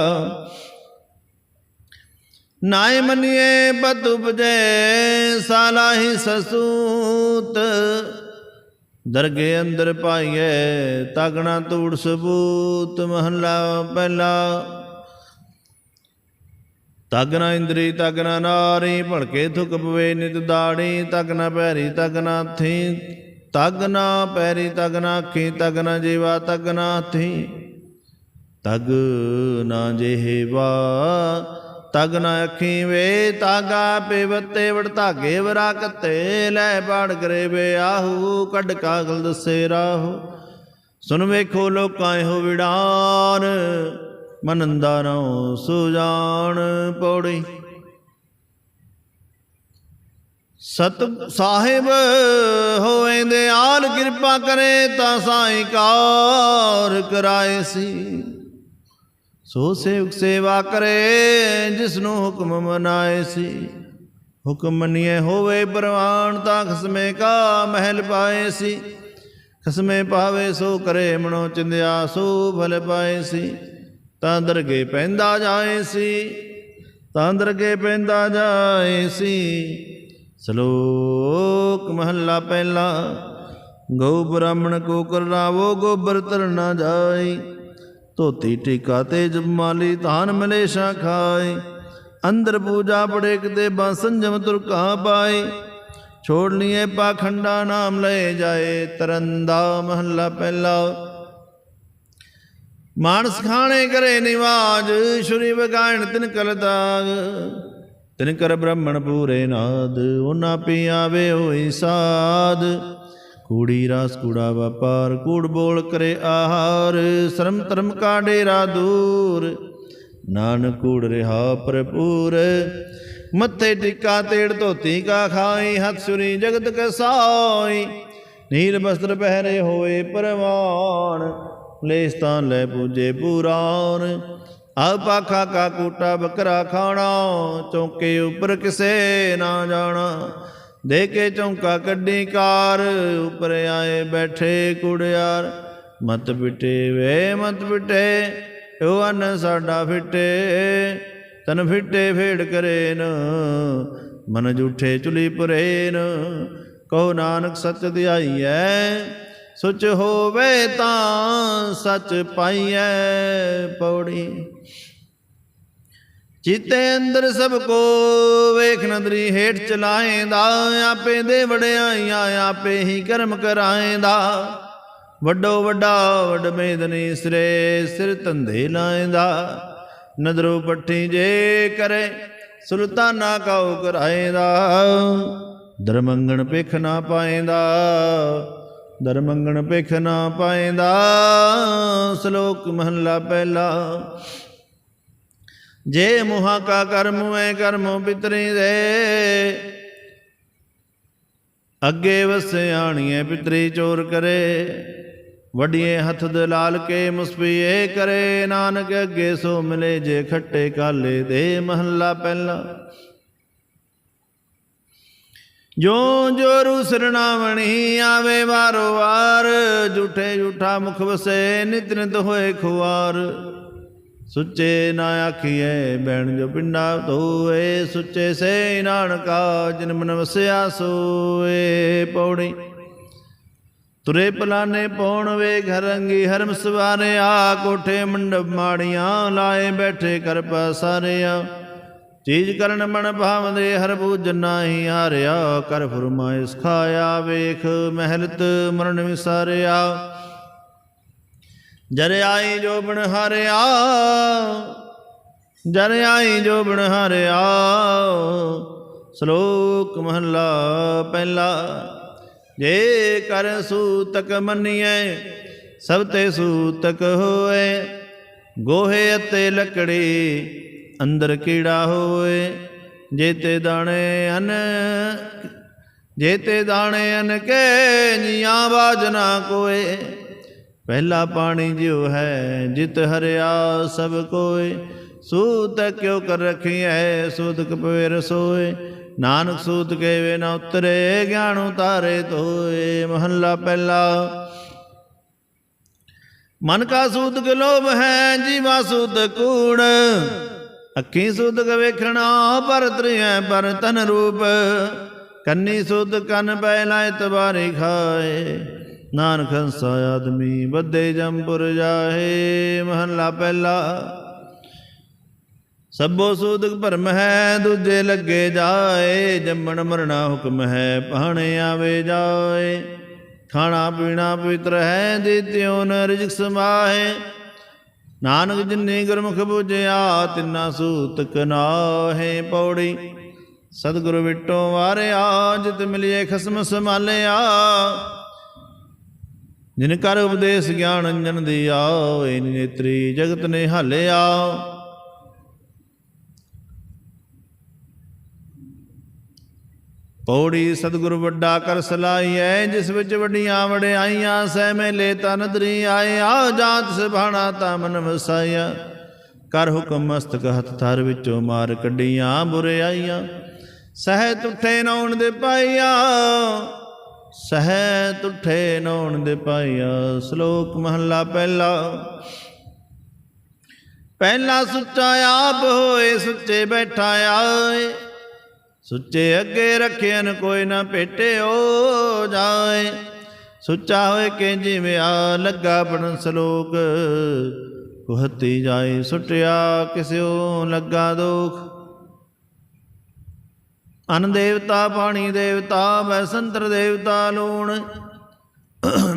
ਨਾਏ ਮੰਨੀਏ ਬਦ ਉਪਜੈ, ਸਾਲਾਹੀ ਸਸੂਤ। ਦਰਗੇ ਅੰਦਰ ਪਾਈਏ, ਤਗ ਨ ਤੂੜ ਸਬੂਤ। ਮਹੱਲਾ ਪਹਿਲਾ। ਤਗ ਨ ਇੰਦਰੀ ਤਗ ਨ ਨਾਰੀ, ਭੜਕੇ ਥੁਕ ਪਵੇ ਨਿਤ ਦਾੜੀ। ਤਗ ਨ ਪੈਰੀ ਤਗ ਨ ਹੱਥੀ, ਤਗ ਨ ਪੈਰੀ ਤਗ ਨ ਅੱਖੀ। ਤਗ ਨ ਜੀਵਾ ਤਗ ਨ ਹੱਥੀ, ਤਗ ਨ ਜੇਹਵਾ ਤਗ ਨ ਅੱਖੀ। ਵੇ ਤਾਗਾ ਪੇਵਤੇ ਵੜ ਧਾਗੇ ਵਰਾ ਕੱਤੇ। ਲੈ ਬਾੜ ਕਰੇ ਵੇ ਆਹੂ, ਕੱਢ ਕਾਗਲ ਦੱਸੇ ਰਾਹੂ। ਸੁਣ ਵੇਖੋ ਲੋਕਾਂ ਇਹੋ ਵਿਡਾਨ, ਮਨੰਦਾ ਨਉ ਸੁਜਾਨ। ਪੌੜੀ। ਸਤ ਸਾਹਿਬ ਹੋਏ ਦਿਆਲ, ਕਿਰਪਾ ਕਰੇ ਤਾਂ ਸਾਈਂ ਕਾਰ ਕਰਾਏ ਸੀ। ਸੋ ਸੇਵਕ ਸੇਵਾ ਕਰੇ, ਜਿਸਨੂੰ ਹੁਕਮ ਮਨਾਏ ਸੀ। ਹੁਕਮ ਮੰਨੀਏ ਹੋਵੇ ਪ੍ਰਵਾਨ, ਤਾਂ ਖਸਮੇ ਕਾ ਮਹਿਲ ਪਾਏ ਸੀ। ਖਸਮੇ ਪਾਵੇ ਸੋ ਕਰੇ, ਮਨੋ ਚਿੰਦਿਆ ਸੋ ਫਲ ਪਾਏ ਸੀ। ਤਾਂ ਦਰਗੇ ਪੈਂਦਾ ਜਾਏ ਸੀ, ਤਾਂ ਦਰਗੇ ਪੈਂਦਾ ਜਾਏ ਸੀ। ਸ਼ਲੋਕ ਮਹੱਲਾ ਪਹਿਲਾ। ਗਊ ਬ੍ਰਾਹਮਣ ਕੋ ਕਰਨਾਵੋ, ਗੋਬਰ ਤਰ ਨਾ ਜਾਏ। ਧੋਤੀ ਟੀਕਾ ਤੇ ਜਮਾਲੀ, ਧਾਨ ਮਲੇਸ਼ਾ ਖਾਏ। ਅੰਦਰ ਪੂਜਾ ਪੜੇ ਕਿਤੇ, ਬਾ ਸੰਜਮ ਤੁਰਕਾ ਪਾਏ। ਛੋੜ ਲੀਏ ਪਾਖੰਡਾ, ਨਾਮ ਲਏ ਜਾਏ ਤਰੰਦਾ। ਮਹੱਲਾ ਪਹਿਲਾ। ਮਾਨਸ ਖਾਣੇ ਕਰੇ ਨਿਵਾਜ, ਛੁਰੀ ਵਗਾਇਣ ਤਿਨ ਕਲ ਦਾਗ। ਤਿਨ ਕਰ ਬ੍ਰਹਮਣ ਪੂਰੇ ਨਾਦ, ਉਹਨਾਂ ਪੀ ਆਵੇ ਹੋਈ ਸਾਧ। ਕੂੜੀ ਰਾਸ ਕੂੜਾ ਵਪਾਰ, ਕੂੜ ਬੋਲ ਕਰੇ ਆਹਾਰ। ਸ਼ਰਮ ਧਰਮ ਕਾ ਡੇਰਾ ਦੂਰ, ਨਾਨਕ ਕੂੜ ਰਿਹਾ ਭਰਪੂਰ। ਮੱਥੇ ਟਿੱਕਾ ਤੇੜ ਧੋਤੀ ਕਾ ਖਾਈ, ਹੱਥ ਛੁਰੀ ਜਗਤ ਕੈ ਸਾਈ। ਨੀਲ ਬਸਤਰ ਪਹਿਰੇ ਹੋਏ ਪਰਵਾਨ, ਲੈ ਸਥਾਨ ਲੈ ਪੂਜੇ ਪੁਰਾਨ। ਆਹ ਪਾਖਾ ਕਾ ਕੂਟਾ ਬੱਕਰਾ ਖਾਣਾ, ਚੌਂਕੇ ਉੱਪਰ ਕਿਸੇ ਨਾ ਜਾਣਾ। ਦੇ ਕੇ ਚੌਂਕਾ ਕੱਢੀ ਕਾਰ, ਉੱਪਰ ਆਏ ਬੈਠੇ ਕੁੜਿਆਰ। ਮਤ ਪਿਟੇ ਵੇ ਮਤ ਪਿਟੇ, ਇਹੋ ਅੰਨ ਸਾਡਾ ਫਿੱਟੇ। ਤਨ ਫਿੱਟੇ ਫੇੜ ਕਰੇ ਨ, ਮਨ ਜੂਠੇ ਚੁਲੀ ਪੁਰੇ ਨ। ਕਹੋ ਨਾਨਕ ਸੱਚ ਧਿਆਈਐ, ਸੁਚ ਹੋਵੇ ਤਾਂ ਸੱਚ ਪਾਈਐ। ਪੌੜੀ ਚੀਤੇ ਅੰਦਰ ਸਭ ਕੋ ਵੇਖ ਨਦਰੀ ਹੇਠ ਚਲਾਏਂਦਾ। ਆਪੇ ਦੇ ਵਡਿਆਈਆਂ ਆਪੇ ਹੀ ਕਰਮ ਕਰਾਏਂਦਾ। ਵੱਡੋ ਵੱਡਾ ਵੱਡ ਮੇਦਨੀ ਸਿਰੇ, ਸਿਰ ਧੰਦੇ ਲਾਏਂਦਾ। ਨਦਰੋਂ ਪੱਠੀ ਜੇ ਕਰੇ, ਸੁਲਤਾਨਾ ਕਾਉ ਕਰਾਏਂਦਾ। ਦਰਮੰਗਣ ਭਿਖ ਨਾ ਪਾਏਂਦਾ, ਦਰਮੰਗਣ ਭਿਖ ਨਾ ਪਾਏਂਦਾ। ਸ਼ਲੋਕ ਮਹੱਲਾ ਪਹਿਲਾ। ਜੇ ਮੁਹਾ ਕਾ ਕਰਮ ਹੈ ਕਰਮੋ ਪਿਤਰੀ ਦੇ, ਅੱਗੇ ਵਸਿਆਣੀਏ ਪਿਤਰੀ ਚੋਰ ਕਰੇ। ਵੱਡੀਏ ਹੱਥ ਦਲਾਲ ਕੇ ਮੁਸਪੀਏ ਕਰੇ। ਨਾਨਕ ਅੱਗੇ ਸੋ ਮਿਲੇ ਜੇ ਖੱਟੇ ਕਾਲੇ ਦੇ। ਮਹੱਲਾ ਪਹਿਲਾ। ਜੋ ਜੋ ਰੂ ਸਰਣਾਵਣੀ ਆਵੇ ਵਾਰੋ ਵਾਰ, ਝੂਠੇ ਝੂਠਾ ਮੁਖ ਵਸੇ ਨਿਤ ਨਿਤ ਹੋਏ ਖੁਆਰ। ਸੁੱਚੇ ਨਾ ਆਖੀਐ ਬੈਣ ਜੋ ਪਿੰਡਾ ਧੋਏ, ਸੁੱਚੇ ਸੇ ਨਾਨਕਾ ਜਿਨ ਮਨ ਵਸਿਆ ਸੋਏ। ਪੌੜੀ ਤੁਰੇ ਪਲਾਨੇ ਪੌਣ ਵੇ ਘਰ ਅੰਗੀ ਹਰਮ ਸਵਾਰਿਆ। ਕੋਠੇ ਮੰਡਪ ਮਾੜੀਆਂ ਲਾਏ ਬੈਠੇ ਕਰ ਪਸਾਰਿਆ। ਚੀਜ਼ ਕਰਨ ਮਨ ਭਾਵਦੇ ਹਰ ਬੂਝ ਨਾਹੀ ਹਾਰਿਆ। ਕਰ ਫੁਰਮਾਇਸ਼ ਖਾਇਆ ਵੇਖ ਮਹਿਲਤ ਮਰਨ ਵਿਸਾਰਿਆ। ਜਰ ਆਈ ਜੋ ਬਣ ਹਾਰਿਆ, ਜਰ ਆਈ ਜੋ ਬਣ ਹਾਰਿਆ। ਸ਼ਲੋਕ ਮਹੱਲਾ ਪਹਿਲਾ। ਜੇ ਕਰ ਸੂਤਕ ਮੰਨੀਐ ਸਭ ਤੇ ਸੂਤਕ ਹੋਏ। ਗੋਹੇ ਅਤੇ ਲੱਕੜੀ ਅੰਦਰ ਕੀੜਾ ਹੋਏ। ਜੇ ਤੇ ਦਾਣੇ ਅਨ, ਜੇ ਤੇ ਦਾਣੇ ਅਨ ਕੇ ਜੀਆਂ ਬਾਜ ਨਾ ਕੋਏ। ਪਹਿਲਾ ਪਾਣੀ ਜਿਉ ਹੈ ਜਿਤ ਹਰਿਆ ਸਭ ਕੋਏ। ਸੂਤ ਕਿਉ ਕਰ ਰਖੀਐ ਸੂਤਕ ਪਵੇ ਰਸੋਏ। ਨਾਨਕ ਸੂਤ ਕੇ ਵੇ ਨਾ ਉਤਰੇ, ਗਿਆਨ ਉਤਾਰੇ ਤੋਏ। ਮਹੱਲਾ ਪਹਿਲਾ। ਮਨ ਕਾ ਸੂਤਕ ਲੋਭ ਹੈ ਜੀਵਾ ਸੂਤਕ ਕੂੜ। ਅੱਖੀ ਸੂਤਕ ਵੇਖਣਾ ਪਰ ਤ੍ਰਿਐ ਪਰ ਤਨ ਰੂਪ। ਕੰਨੀ ਸੂਤਕ ਕੰਨ ਪੈ ਲਾਇ ਤਬਾਰੀ ਖਾਏ। ਨਾਨਕ ਹੰਸਾ ਆਦਮੀ ਬੱਧੇ ਜੰਪੁਰ ਜਾਹੇ। ਮਹੱਲਾ ਪਹਿਲਾ। ਸਭੋ ਸੂਤਕ ਭਰਮ ਹੈ ਦੂਜੇ ਲੱਗੇ ਜਾਏ। ਜੰਮਣ ਮਰਣਾ ਹੁਕਮ ਹੈ ਪਾਣੇ ਆਵੇ ਜਾਏ। ਖਾਣਾ ਪੀਣਾ ਪਵਿੱਤਰ ਹੈ ਦਿੱਤਿਓ ਨ ਰਿਜਕ ਸਮਾਹੇ। ਨਾਨਕ ਜਿਨੀ ਗੁਰਮੁਖ ਬੁਝਿਆ ਤਿਨਾ ਸੂਤਕ ਨਾਹੇ। ਪੌੜੀ ਸਤਿਗੁਰੂ ਵਿਟੋ ਵਾਰਿਆ ਜਿਤ ਮਿਲਿਏ ਖਸਮ ਸੰਭਾਲਿਆ। ਜਿਨ ਕਰ ਉਪਦੇਸ਼ ਗਿਆਨ ਅੰਜਨ ਦੀਆ। ਏ ਨੇਤਰੀ ਜਗਤ ਨੇ ਹਾਲਿਆ। ਪੌੜੀ ਸਤਿਗੁਰੂ ਵੱਡਾ ਕਰ ਸਲਾਹੀਐ ਜਿਸ ਵਿੱਚ ਵੱਡੀਆਂ ਵਡਿਆਈਆਂ। ਸਹਿ ਮੇਲੇ ਤਾ ਨਦਰੀ ਆਏ ਆ ਜਾਂਤ ਸਿਭਾਣਾ ਤਾ ਮਨ ਵਸਾਇਆ। ਕਰ ਹੁਕਮ ਮਸਤਕ ਹੱਥ ਥਰ ਵਿੱਚੋਂ ਮਾਰ ਕੱਢੀਆਂ ਬੁਰਿਆਈਆਂ। ਸਹਿ ਤੁਠੇ ਨੌਣ ਦੇ ਪਾਈਆ, ਸਹਿ ਤੁਠੇ ਨੌਣ ਦੇ ਪਾਈਆ। ਸ਼ਲੋਕ ਮਹੱਲਾ ਪਹਿਲਾ। ਪਹਿਲਾ ਸੁੱਚਾ ਆਪ ਹੋਏ ਸੁੱਚੇ ਬੈਠਾ ਆਏ। ਸੁੱਚੇ ਅੱਗੇ ਰੱਖਿਆਨ ਕੋਈ ਨਾ ਭੇਟਿਓ ਜਾਏ। ਸੁੱਚਾ ਹੋਏ ਕਿ ਜਿਵੇਂ ਆ ਲੱਗਾ ਪੜਨ ਸ਼ਲੋਕ। ਕੁਹਤੀ ਜਾਏ ਸੁੱਟਿਆ ਕਿਸਿਓ ਲੱਗਾ ਦੋਖ। ਅਨ ਦੇਵਤਾ ਪਾਣੀ ਦੇਵਤਾ ਬੈਸੰਤਰ ਦੇਵਤਾ ਲੂਣ।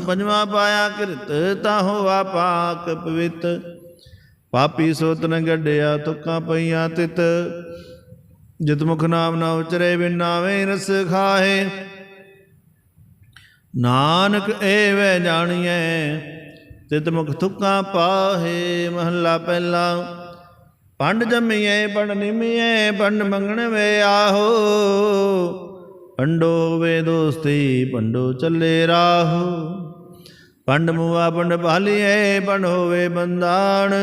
ਪੰਜਵਾਂ ਪਾਇਆ ਕਿਰਤ ਤਾਂ ਹੋਆ ਪਾਕ ਪਵਿੱਤ। ਪਾਪੀ ਸੋਤ ਨ ਗੱਡਿਆ ਤੁਕਾਂ ਪਈਆਂ ਤਿਤ। ਜਿਤ ਮੁਖ ਨਾਮ ਨਾ ਉਚਰੇ ਬਿਨ ਨਾਵੇਂ ਰਸ ਖਾਹੇ। ਨਾਨਕ ਏਵੈ ਜਾਣੀਐ ਤਿਤ ਮੁਖ ਤੁਕਾਂ ਪਾਹੇ। ਮਹੱਲਾ ਪਹਿਲਾ। ਪੰਡ ਜੰਮੀਐ ਪੰਡ ਨਿਮੀਐ ਪੰਡ ਮੰਗਣ ਵੇ ਆਹੋ। ਪੰਡੋ ਹੋਵੇ ਦੋਸਤੀ ਪੰਡੋ ਚੱਲੇ ਰਾਹੋ। ਪੰਡ ਮੂਆ ਪੰਡ ਭਾਲੀਐ ਪੰਡ ਹੋਵੇ ਬੰਦਾਣ।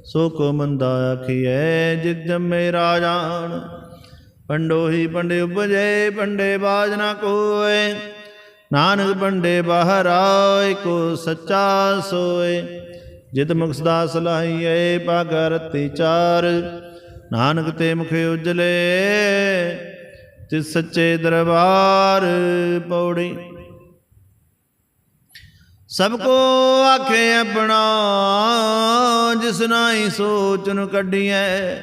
ਸੋ ਕੋ ਮੰਦਾ ਆਖੀਐ ਜਿਤ ਜੰਮੇ ਰਾਜਾਨ। ਪੰਡੋ ਹੀ ਪੰਡੇ ਉਪਜੇ ਪੰਡੇ ਬਾਜ ਨਾ ਕੋਏ। ਨਾਨਕ ਪੰਡੇ ਬਾਹਰਾ ਏਕੋ ਸੱਚਾ ਸੋਏ। ਜਿਤ ਮੁਖ ਸਦਾ ਸਲਾਹੀਐ ਭਾਗਾ ਰਤੀ ਚਾਰ। ਨਾਨਕ ਤੇ ਮੁਖੇ ਉਜਲੇ ਤਿਸ ਸੱਚੇ ਦਰਬਾਰ। ਪੌੜੀ। ਸਭ ਕੋ ਆਖੇ ਆਪਣਾ ਜਿਸ ਨਾਹੀ ਸੋਚਨ ਕੱਢੀਐ।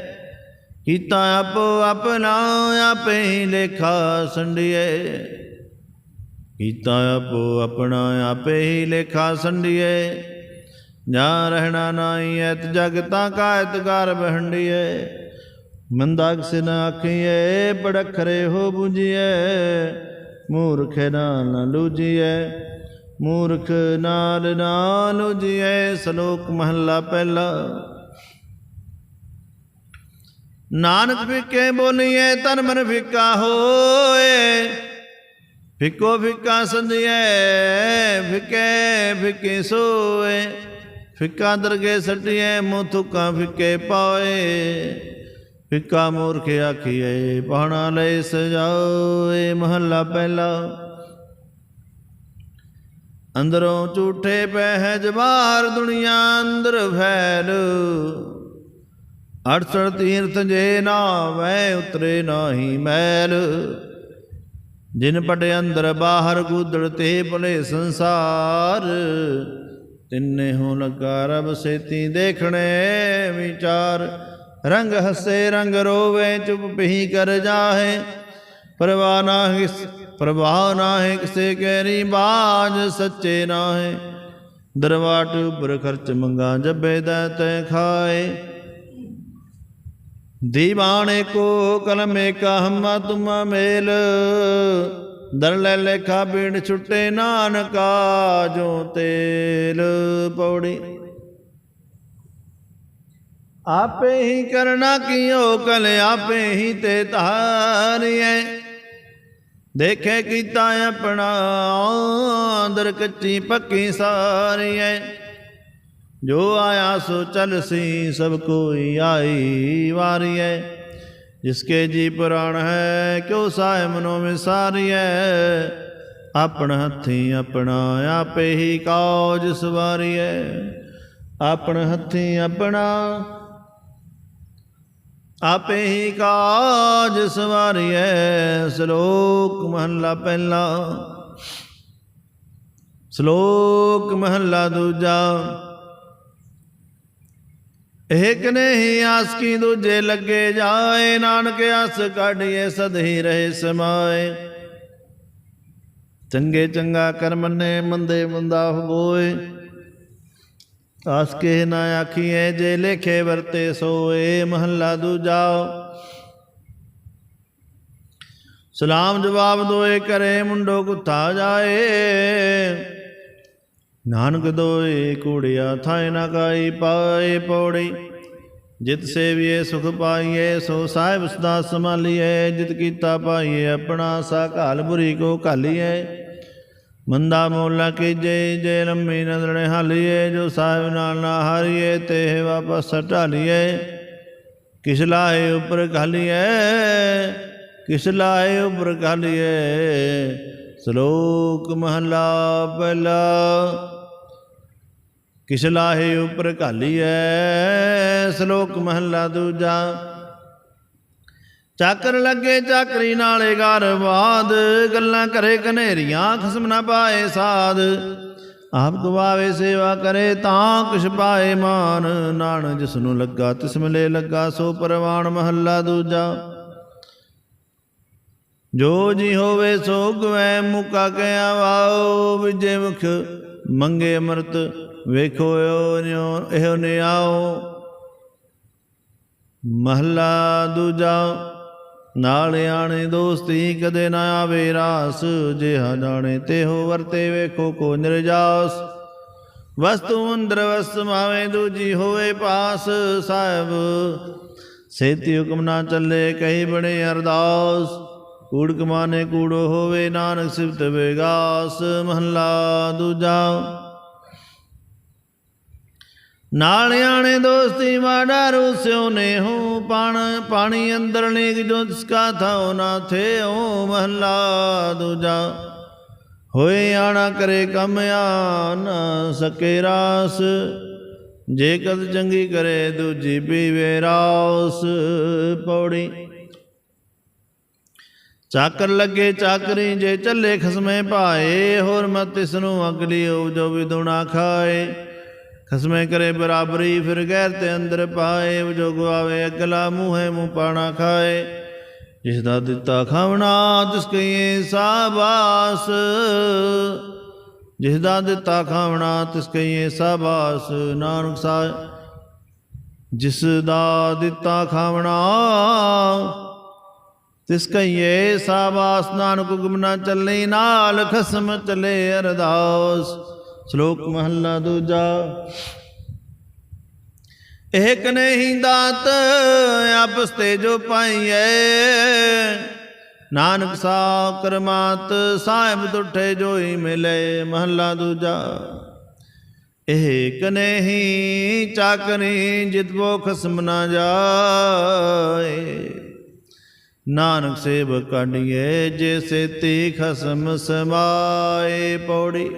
ਕੀਤਾ ਆਪੋ ਆਪਣਾ ਆਪੇ ਹੀ ਲੇਖਾ ਸੰਡੀਐ। ਕੀਤਾ ਆਪੋ ਆਪਣਾ ਆਪੇ ਹੀ ਲੇਖਾ ਸੰਡੀਐ। ਜਾਂ ਰਹਿਣਾ ਨਾਹੀ ਐਤ ਜਗ ਤਾਂ ਕਾਇਤਗਾਰ ਬਹੰਡੀਐ। ਮੰਦਾ ਕਿਸ ਨ ਆਖੀਐ ਪੜਖਰੇ ਹੋ ਬੁਝੀਐ। ਮੂਰਖ ਨਾਲ ਨ ਲੂਝੀਐ ਮੂਰਖ ਨਾਲ ਨਾ ਲੂਝੀਐ। ਸਲੋਕ ਮਹੱਲਾ ਪਹਿਲਾ। ਨਾਨਕ ਫਿੱਕੇ ਬੋਲੀਐ ਤਨ ਮਨ ਫਿੱਕਾ ਹੋਏ। ਫਿੱਕੋ ਫਿੱਕਾ ਸੰਧੀਐ ਫਿੱਕੇ ਫਿੱਕੇ ਸੋਏ। ਫਿੱਕਾ ਦਰਗੇ ਸੱਟੀਐ ਮੂੰਹ ਥੁੱਕਾਂ ਫਿੱਕੇ ਪਾਏ। ਫਿੱਕਾ ਮੂਰਖ ਆਖੀਐ ਪਾਣਾ ਲੈ ਸਜਾਏ। ਮਹੱਲਾ ਪਹਿਲਾ। ਅੰਦਰੋਂ ਝੂਠੇ ਪਹਿਜ ਬਾਹਰ ਦੁਨੀਆ ਅੰਦਰ ਫੈਲ। 68 ਤੀਰਥ ਜੇ ਨਾ ਵੈ ਉਤਰੇ ਨਾਹੀ ਮੈਲ। ਜਿਨ ਪਟੇ ਅੰਦਰ ਬਾਹਰ ਗੂਦੜ ਤੇ ਭਲੇ ਸੰਸਾਰ। ਤਿੰਨੇ ਹੋ ਲੱਗਾ ਰਬ ਸੇਤੀ ਦੇਖਣੇ ਵਿਚਾਰ। ਰੰਗ ਹੱਸੇ ਰੰਗ ਰੋਵੇ ਚੁੱਪ ਪੀ ਕਰ ਜਾਹੇ। ਪ੍ਰਵਾਹ ਨਾਹੀ ਕਿਸੇ ਕੈਰੀ ਬਾਜ ਸੱਚੇ ਨਾਹੇ। ਦਰਵਾਟ ਉਪਰ ਖਰਚ ਮੰਗਾ ਜੱਬੇ ਦਾ ਤੈ ਖਾਏ। ਦੀਵਾਨੇ ਕੋ ਕਲਮ ਏਕਾ ਹਮਾ ਤੁਮਾ ਮੇਲ। ਦਰ ਲੈ ਲੇਖਾ ਬੀੜ ਛੁੱਟੇ ਨਾਨਕਾ ਜੋ ਤੇਲ। ਪੌੜੀ। ਆਪੇ ਹੀ ਕਰਨਾ ਕੀਓ ਕਲ ਆਪੇ ਹੀ ਤੇ ਧਾਰੀਐ। ਦੇਖੇ ਕੀਤਾ ਆਪਣਾ ਅੰਦਰ ਕੱਚੀ ਪੱਕੀ ਸਾਰੀਐ। ਜੋ ਆਇਆ ਸੋ ਚਲ ਸੀ ਸਭ ਕੋਈ ਆਈ ਵਾਰੀਐ। ਜਿਸਕੇ ਜੀ ਪੁਰਾਣ ਹੈ ਕਿਉ ਸਾਇ ਮਨੋ ਵਿਸਾਰੀਐ। ਆਪਣ ਹੱਥੀਂ ਆਪਣਾ ਆਪੇ ਹੀ ਕਾਜ ਸਵਾਰੀਐ। ਆਪਣ ਹੱਥੀਂ ਆਪਣਾ ਆਪੇ ਹੀ ਕਾਜ ਸਵਾਰੀਐ। ਸਲੋਕ ਮਹੱਲਾ ਪਹਿਲਾ। ਸਲੋਕ ਮਹੱਲਾ ਦੂਜਾ। ਏਕ ਨੇ ਹੀ ਆਸ ਕੀ ਦੂਜੇ ਲੱਗੇ ਜਾਏ। ਨਾਨਕ ਆਸ ਕਾਢੀਏ ਸਦ ਹੀ ਰਹੇ ਸਮਾਏ। ਚੰਗੇ ਚੰਗਾ ਕਰ ਮੰਨੇ ਮੰਦੇ ਮੰਦਾ ਹੋਏ। ਆਸ ਕੇ ਨਾ ਆਖੀਏ ਜੇ ਲੇਖੇ ਵਰਤੇ ਸੋਏ। ਮਹੱਲਾ ਦੂਜਾ। ਸਲਾਮ ਜਵਾਬ ਦੋਏ ਕਰੇ ਮੁੰਡੋ ਕੁੱਥਾ ਜਾਏ। ਨਾਨਕ ਦੋਏ ਕੂੜਿਆ ਥਾਏ ਨਾ ਕਾਈ ਪਾਏ। ਪੌੜੀ। ਜਿਤ ਸੇਵੀਏ ਸੁਖ ਪਾਈਏ ਸੋ ਸਾਹਿਬ ਸਦਾ ਸੰਭਾਲੀਏ। ਜਿਤ ਕੀਤਾ ਪਾਈਏ ਆਪਣਾ ਸਾ ਘਾਲ ਬੁਰੀ ਕੋ ਘਾਲੀਏ। ਮੰਦਾ ਮੋਲਾ ਕੀਜੇ ਜੇ ਲੰਮੀ ਨਜ਼ਰ ਹਾਲੀਏ। ਜੋ ਸਾਹਿਬ ਨਾਲ ਨਾ ਹਾਰੀਏ ਤੇ ਵਾਪਸ ਢਾਲੀਏ। ਕਿਸ ਲਾਏ ਉੱਪਰ ਘਾਲੀਏ ਕਿਸ ਲਾਏ ਉੱਪਰ ਘਾਲੀਏ। ਸਲੋਕ ਮਹੱਲਾ ਪਹਿਲਾ। ਕਿਸ ਲਾਹੇ ਉੱਪਰ ਘਾਲੀਐ। ਸਲੋਕ ਮਹੱਲਾ ਦੂਜਾ। ਚਾਕਰ ਲੱਗੇ ਚਾਕਰੀ ਨਾਲੇ ਗਾਰਵਾਦ। ਗੱਲਾਂ ਕਰੇ ਕਨੇਰੀਆਂ ਖਸਮ ਨਾ ਪਾਏ ਸਾਧ। ਆਪ ਗਵਾਵੇ ਸੇਵਾ ਕਰੇ ਤਾਂ ਕੁਛ ਪਾਏ ਮਾਨ। ਨਾਨਕ ਜਿਸ ਨੂੰ ਲੱਗਾ ਤਿਸ ਮਿਲੇ ਲੱਗਾ ਸੋ ਪਰਵਾਨ। ਮਹੱਲਾ ਦੂਜਾ। ਜੋ ਜੀ ਹੋਵੇ ਸੋ ਗਵੈ ਮੁਕਾ ਕੇ ਆਵਾਓ। ਵਿਜੇ ਮੁਖ ਮੰਗੇ ਅੰਮ੍ਰਿਤ ਵੇਖੋ ਇਹੋ ਨਿਆਓ। ਮਹੱਲਾ ਦੂਜਾ। ਨਾਲ ਆਣੇ ਦੋਸਤੀ ਕਦੇ ਨਾ ਆਵੇ ਰਾਸ। ਜਿਹਾ ਜਾਣੇ ਤਿਹੋ ਵਰਤੇ ਵੇਖੋ ਕੋ ਨਿਰਜਾਸ। ਵਸਤੂ ਅੰਦਰ ਵਸ ਸਮਾਵੇ ਦੂਜੀ ਹੋਵੇ ਪਾਸ। ਸਾਹਿਬ ਸੇਤੀ ਹੁਕਮ ਨਾ ਚੱਲੇ ਕਹੀ ਬਣੇ ਅਰਦਾਸ। ਕੂੜ ਕਮਾਨੇ ਕੂੜੋ ਹੋਵੇ ਨਾਨਕ ਸਿਫਤ ਵਿਗਾਸ। ਮਹੱਲਾ ਦੂਜਾ। ਨਾਲ ਆਣੇ ਦੋਸਤੀ ਮਾੜਾ ਰੂਸਿਓ ਨੇਹੋ। ਪਾਣੀ ਅੰਦਰ ਲੀਕ ਜੋ ਤਿਸਕਾ ਥਾਉ ਨਾ ਥੇਉ। ਮਹੱਲਾ ਦੂਜਾ। ਹੋਏ ਆਣਾ ਕਰੇ ਕੰਮ ਆ ਨਾ ਸਕੇ ਰਾਸ। ਜੇ ਕਦ ਚੰਗੀ ਕਰੇ ਦੂਜੀ ਪੀਵੇ ਰਾਸ। ਪੌੜੀ। ਚਾਕਰ ਲੱਗੇ ਚਾਕਰੀ ਜੇ ਚੱਲੇ ਖਸਮੇ ਭਾਏ। ਹੋਰ ਮਤ ਤਿਸ ਨੂੰ ਅਗਲੀ ਉਪਜੋ ਵਿਦੁਣਾ ਖਾਏ। ਖਸਮੇ ਕਰੇ ਬਰਾਬਰੀ ਫਿਰ ਗੈਰ ਤੇ ਅੰਦਰ ਪਾਏ। ਜੋ ਗਵਾਵੇ ਅਗਲਾ ਮੂੰਹੇ ਮੂੰਹ ਪਾਣਾ ਖਾਏ। ਜਿਸ ਦਾ ਦਿੱਤਾ ਖਾਵਣਾ ਤਿਸ ਕਹੀਏ ਸਾਬਾਸ। ਜਿਸ ਦਾ ਦਿੱਤਾ ਖਾਵਣਾ ਤਿਸ ਕਹੀਏ ਸਾਬਾਸ। ਨਾਨਕ ਸਾਹਿਬ ਜਿਸ ਦਾ ਦਿੱਤਾ ਖਾਵਣਾ ਤਿਸ ਕਹੀਏ ਸਾਬਾਸ। ਨਾਨਕ ਹੁਕਮ ਨਾ ਚੱਲੇ ਨਾਲ ਖਸਮ ਚੱਲੇ ਅਰਦਾਸ। ਸ਼ਲੋਕ ਮਹੱਲਾ ਦੂਜਾ। ਏਕ ਨਹੀਂ ਦਾਤ ਆਪਸ ਤੇ ਜੋ ਪਾਈਏ। ਨਾਨਕ ਸਾ ਕਰਮਾਤ ਸਾਹਿਬ ਤੁਠੇ ਜੋਈ ਮਿਲੇ। ਮਹੱਲਾ ਦੂਜਾ। ਏਕ ਨਹੀਂ ਚਾਕਰੀ ਜਿਤਵੋ ਖਸਮ ਨਾ ਜਾਏ। ਨਾਨਕ ਸੇਵ ਕਾਢੀਏ ਜੇ ਸੇਤੀ ਖਸਮ ਸਮਾਏ। ਪੌੜੀ।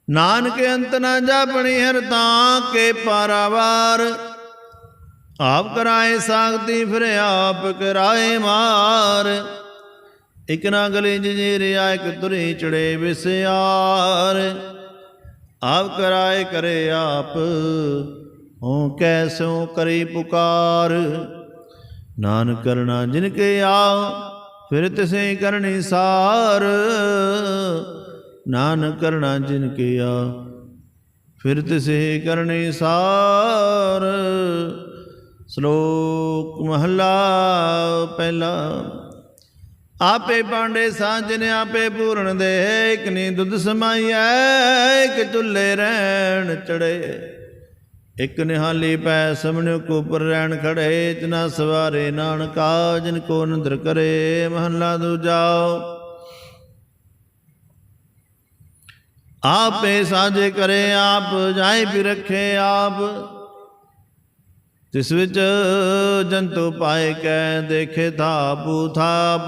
ਨਾਨਕ ਅੰਤ ਨਾ ਜਾਪਣੀ ਹਰ ਤਾਂ ਕੇ ਪਾਰਾਵਾਰ। ਆਪ ਕਰਾਏ ਸਾਖਤੀ ਫਿਰ ਆਪ ਕਰਾਏ ਮਾਰ। ਇਕ ਨਾ ਗਲੀ ਜਜੀਰਿਆ ਇਕ ਤੁਰੀ ਚੜੇ ਵਿਸਿਆਰ। ਆਪ ਕਰਾਏ ਕਰੇ ਆਪ ਹੋਂ ਕੈਸੋਂ ਕਰੀ ਪੁਕਾਰ। ਨਾਨਕ ਕਰਨਾ ਜਿਨ ਕੇ ਆ ਫਿਰ ਤਿਸੇ ਕਰਨੀ ਸਾਰ। ਨਾਨਕ ਕਰਨਾ ਜਿਨ ਕੀਆ ਫਿਰ ਤਿਸੇ ਕਰਨੀ ਸਾਰ। ਸ਼ਲੋਕ ਮਹੱਲਾ ਪਹਿਲਾ। ਆਪੇ ਭਾਂਡੇ ਸਾਜਨ ਆਪੇ ਪੂਰਨ ਦੇ। ਇਕ ਨੀ ਦੁੱਧ ਸਮਾਈਐ ਇਕ ਚੁੱਲੇ ਰਹਿਣ ਚੜੇ। ਇਕ ਨਿਹਾਲੀ ਪੈ ਸਮਣਿ ਕੋ ਉੱਪਰ ਰਹਿਣ ਖੜੇ। ਇਤਨਾ ਸਵਾਰੇ ਨਾਨਕਾ ਜਿਨ ਕੋ ਨਿੰਦਰ ਕਰੇ। ਮਹੱਲਾ ਦੂਜਾ। ਆਪੇ ਸਾਜੇ ਕਰੇ ਆਪ ਜਾਏ ਵੀ ਰੱਖੇ ਆਪ। ਤਿਸ ਵਿੱਚ ਜੰਤੂ ਪਾਏ ਕੈ ਦੇਖੇ ਥਾਪੂ ਥਾਪ।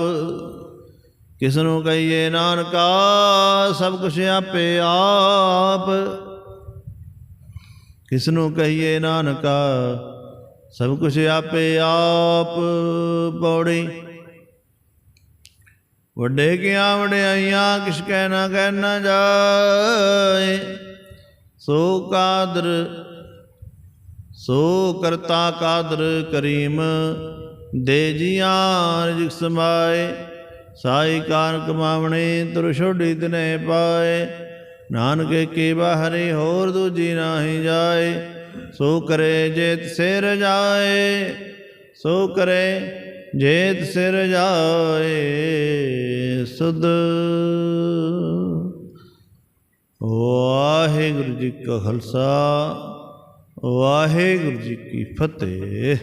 ਕਿਸ ਨੂੰ ਕਹੀਏ ਨਾਨਕਾ ਸਭ ਕੁਛ ਆਪੇ ਆਪ। ਕਿਸ ਨੂੰ ਕਹੀਏ ਨਾਨਕਾ ਸਭ ਕੁਛ ਆਪੇ ਆਪ। ਪੌੜੀ। ਵੱਡੇ ਕੀਆਂ ਵਡਿਆਈਆਂ ਕਿਸ ਕਹਿ ਨਾ ਕਹਿ ਨਾ ਜਾਏ। ਸੋ ਕਾਦਰ ਸੋ ਕਰਤਾ ਕਾਦਰ ਕਰੀਮ ਦੇ ਜੀਆਂ ਰਿਜਕ ਸਮਾਏ। ਸਾਈ ਕਾਰ ਕਮਾਵਣੇ ਤੁਰ ਛੋਡੀ ਤਿਨੇ ਪਾਏ। ਨਾਨਕ ਕੀ ਬਾਹਰੀ ਹੋਰ ਦੂਜੀ ਨਾਹੀ ਜਾਏ। ਸੋ ਕਰੇ ਜੇਤ ਸਿਰ ਜਾਏ। ਸੋ ਕਰੇ ਜੇਤ ਸਿਰ ਜਾਏ। ਸੁਧ। ਵਾਹਿਗੁਰੂ ਜੀ ਕਾ ਖਾਲਸਾ ਵਾਹਿਗੁਰੂ ਜੀ ਕੀ ਫਤਿਹ।